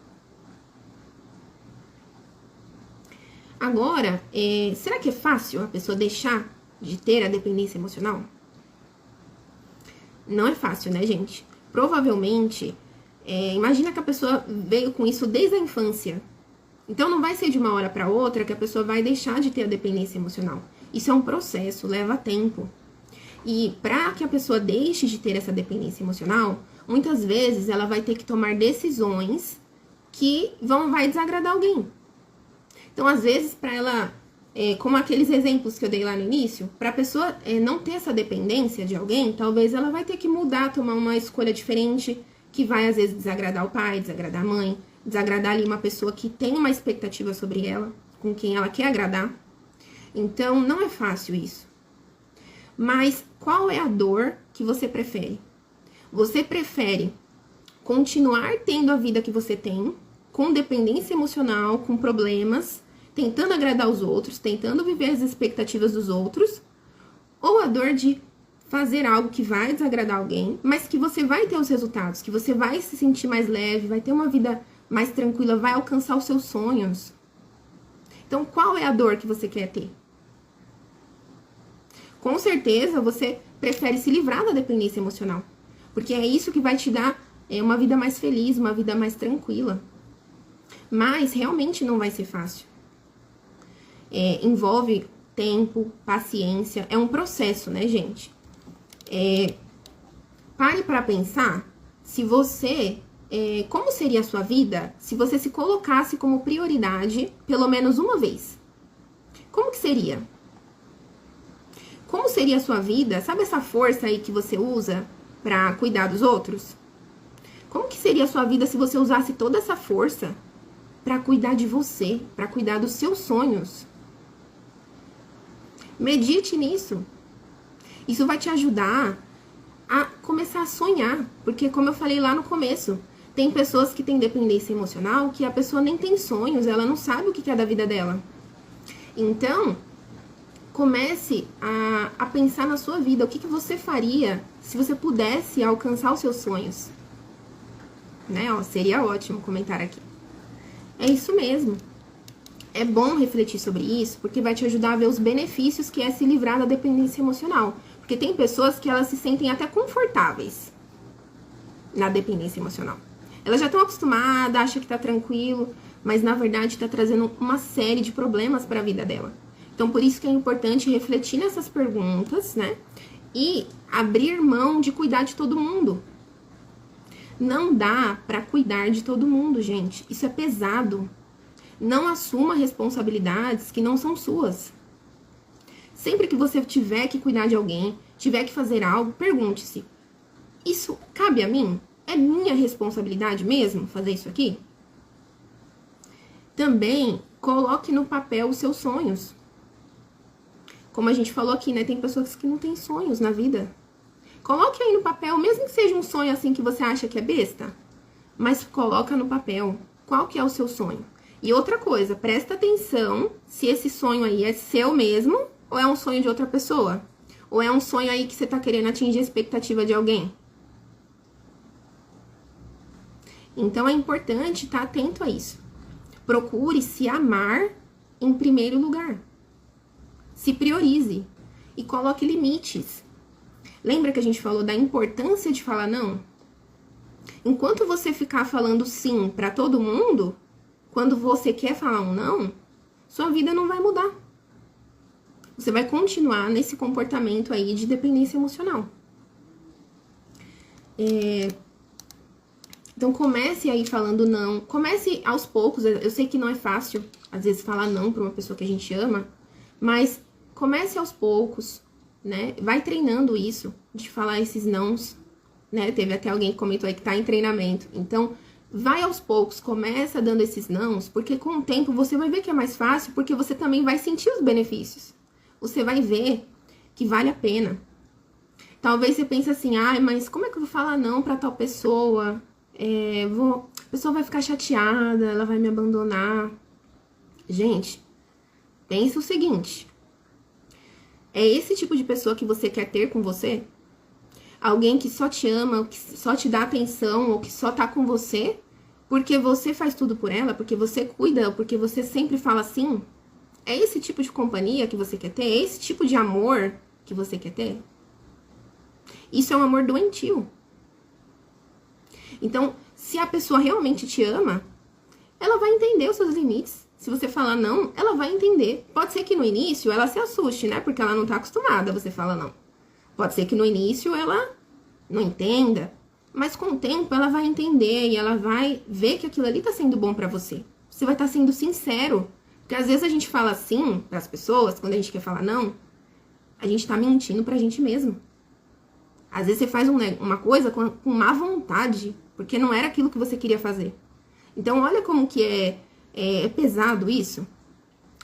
Agora, será que é fácil a pessoa deixar de ter a dependência emocional? Não é fácil, né, gente? Provavelmente, imagina que a pessoa veio com isso desde a infância. Então, não vai ser de uma hora para outra que a pessoa vai deixar de ter a dependência emocional. Isso é um processo, leva tempo. E para que a pessoa deixe de ter essa dependência emocional, muitas vezes ela vai ter que tomar decisões que vai desagradar alguém. Então, às vezes, para ela, como aqueles exemplos que eu dei lá no início, para a pessoa não ter essa dependência de alguém, talvez ela vai ter que mudar, tomar uma escolha diferente, que vai, às vezes, desagradar o pai, desagradar a mãe, desagradar ali uma pessoa que tem uma expectativa sobre ela, com quem ela quer agradar. Então, não é fácil isso. Mas qual é a dor que você prefere? Você prefere continuar tendo a vida que você tem, com dependência emocional, com problemas, tentando agradar os outros, tentando viver as expectativas dos outros, ou a dor de fazer algo que vai desagradar alguém, mas que você vai ter os resultados, que você vai se sentir mais leve, vai ter uma vida mais tranquila, vai alcançar os seus sonhos. Então, qual é a dor que você quer ter? Com certeza, você prefere se livrar da dependência emocional, porque é isso que vai te dar uma vida mais feliz, uma vida mais tranquila. Mas, realmente não vai ser fácil. Envolve tempo, paciência, é um processo, né, gente? Pare para pensar se você... como seria a sua vida se você se colocasse como prioridade pelo menos uma vez? Como que seria? Como seria a sua vida? Sabe essa força aí que você usa para cuidar dos outros? Como que seria a sua vida se você usasse toda essa força para cuidar de você, para cuidar dos seus sonhos? Medite nisso. Isso vai te ajudar a começar a sonhar, porque como eu falei lá no começo, tem pessoas que têm dependência emocional que a pessoa nem tem sonhos, ela não sabe o que é da vida dela. Então, comece a pensar na sua vida, o que você faria se você pudesse alcançar os seus sonhos. Né? Seria ótimo comentar aqui. É isso mesmo. É bom refletir sobre isso, porque vai te ajudar a ver os benefícios que é se livrar da dependência emocional. Porque tem pessoas que elas se sentem até confortáveis na dependência emocional. Elas já estão acostumadas, acham que tá tranquilo, mas na verdade tá trazendo uma série de problemas para a vida dela. Então, por isso que é importante refletir nessas perguntas, né? E abrir mão de cuidar de todo mundo. Não dá para cuidar de todo mundo, gente. Isso é pesado. Não assuma responsabilidades que não são suas. Sempre que você tiver que cuidar de alguém, tiver que fazer algo, pergunte-se: isso cabe a mim? É minha responsabilidade mesmo fazer isso aqui? Também coloque no papel os seus sonhos. Como a gente falou aqui, né? Tem pessoas que não têm sonhos na vida. Coloque aí no papel, mesmo que seja um sonho assim que você acha que é besta, mas coloca no papel qual que é o seu sonho. E outra coisa, presta atenção se esse sonho aí é seu mesmo ou é um sonho de outra pessoa. Ou é um sonho aí que você tá querendo atingir a expectativa de alguém. Então é importante estar atento a isso. Procure se amar em primeiro lugar. Se priorize e coloque limites. Lembra que a gente falou da importância de falar não? Enquanto você ficar falando sim para todo mundo, quando você quer falar um não, sua vida não vai mudar. Você vai continuar nesse comportamento aí de dependência emocional. Então, comece aí falando não. Comece aos poucos. Eu sei que não é fácil, às vezes, falar não para uma pessoa que a gente ama, mas comece aos poucos, né? Vai treinando isso, de falar esses nãos, né? Teve até alguém que comentou aí que tá em treinamento. Então, vai aos poucos, começa dando esses nãos, porque com o tempo você vai ver que é mais fácil, porque você também vai sentir os benefícios. Você vai ver que vale a pena. Talvez você pense assim, ai, mas como é que eu vou falar não pra tal pessoa? A pessoa vai ficar chateada, ela vai me abandonar. Gente, pensa o seguinte. É esse tipo de pessoa que você quer ter com você? Alguém que só te ama, que só te dá atenção, ou que só tá com você porque você faz tudo por ela, porque você cuida, porque você sempre fala sim? É esse tipo de companhia que você quer ter? É esse tipo de amor que você quer ter? Isso é um amor doentio. Então, se a pessoa realmente te ama, ela vai entender os seus limites. Se você falar não, ela vai entender. Pode ser que no início ela se assuste, né? Porque ela não tá acostumada, você fala não. Pode ser que no início ela não entenda, mas com o tempo ela vai entender e ela vai ver que aquilo ali tá sendo bom pra você. Você vai estar sendo sincero. Porque às vezes a gente fala sim pras pessoas, quando a gente quer falar não, a gente tá mentindo pra gente mesmo. Às vezes você faz uma coisa com má vontade, porque não era aquilo que você queria fazer. Então, olha como que é pesado isso.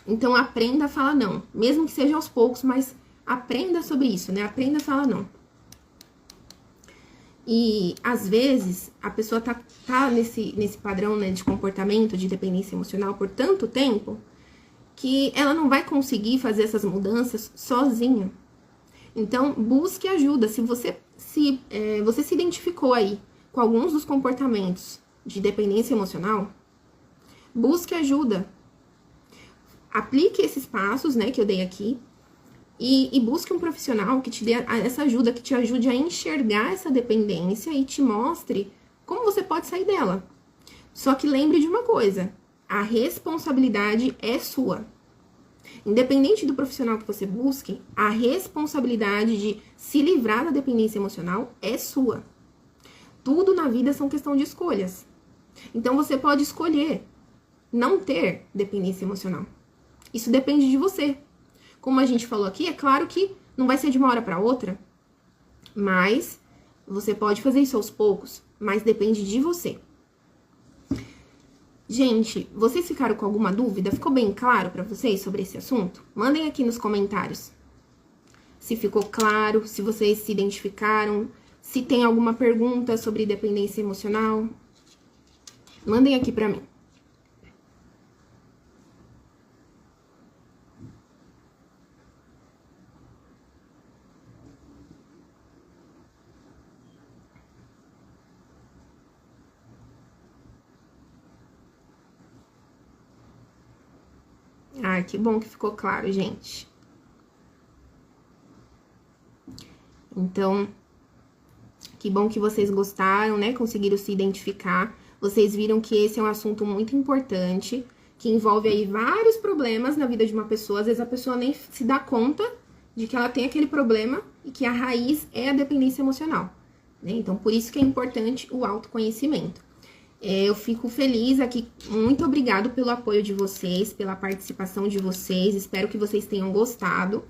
Então, aprenda a falar não. Mesmo que seja aos poucos, mas aprenda sobre isso, né? Aprenda a falar não. E, às vezes, a pessoa tá nesse padrão, né, de comportamento, de dependência emocional por tanto tempo, que ela não vai conseguir fazer essas mudanças sozinha. Então, busque ajuda. Se você se identificou aí com alguns dos comportamentos de dependência emocional, busque ajuda. Aplique esses passos, né, que eu dei aqui, e busque um profissional que te dê essa ajuda, que te ajude a enxergar essa dependência e te mostre como você pode sair dela. Só que lembre de uma coisa, a responsabilidade é sua. Independente do profissional que você busque, a responsabilidade de se livrar da dependência emocional é sua. Tudo na vida são questão de escolhas. Então, você pode escolher não ter dependência emocional. Isso depende de você. Como a gente falou aqui, é claro que não vai ser de uma hora para outra, mas você pode fazer isso aos poucos, mas depende de você. Gente, vocês ficaram com alguma dúvida? Ficou bem claro para vocês sobre esse assunto? Mandem aqui nos comentários se ficou claro, se vocês se identificaram, se tem alguma pergunta sobre dependência emocional. Mandem aqui para mim. Ah, que bom que ficou claro, gente. Então, que bom que vocês gostaram, né? Conseguiram se identificar. Vocês viram que esse é um assunto muito importante, que envolve aí vários problemas na vida de uma pessoa. Às vezes a pessoa nem se dá conta de que ela tem aquele problema e que a raiz é a dependência emocional, né? Então, por isso que é importante o autoconhecimento. Eu fico feliz aqui, muito obrigado pelo apoio de vocês, pela participação de vocês, espero que vocês tenham gostado.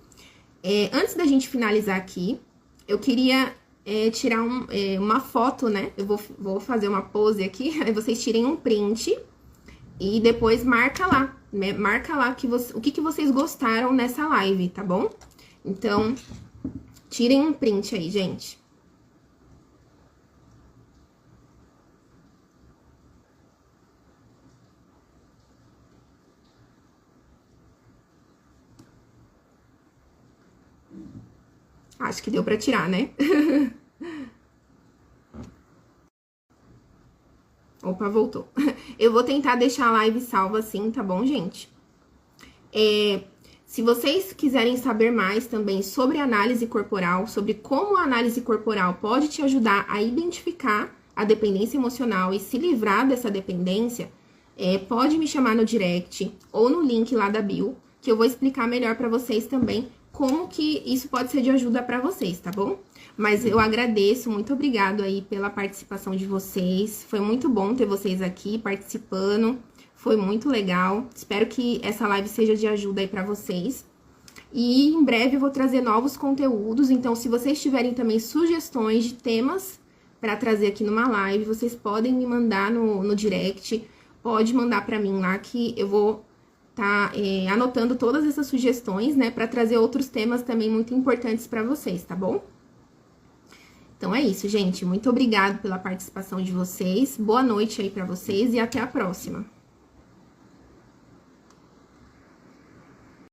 Antes da gente finalizar aqui, eu queria tirar uma foto, né? Eu vou fazer uma pose aqui, aí vocês tirem um print e depois marca lá, né? Marca lá o que vocês gostaram nessa live, tá bom? Então, tirem um print aí, gente. Acho que deu pra tirar, né? Opa, voltou. Eu vou tentar deixar a live salva assim, tá bom, gente? Se vocês quiserem saber mais também sobre análise corporal, sobre como a análise corporal pode te ajudar a identificar a dependência emocional e se livrar dessa dependência, pode me chamar no direct ou no link lá da bio, que eu vou explicar melhor pra vocês também como que isso pode ser de ajuda pra vocês, tá bom? Mas eu agradeço, muito obrigado aí pela participação de vocês. Foi muito bom ter vocês aqui participando, foi muito legal. Espero que essa live seja de ajuda aí pra vocês. E em breve eu vou trazer novos conteúdos, então se vocês tiverem também sugestões de temas pra trazer aqui numa live, vocês podem me mandar no direct, pode mandar pra mim lá que eu vou tá anotando todas essas sugestões, né, pra trazer outros temas também muito importantes pra vocês, tá bom? Então é isso, gente. Muito obrigado pela participação de vocês. Boa noite aí pra vocês e até a próxima.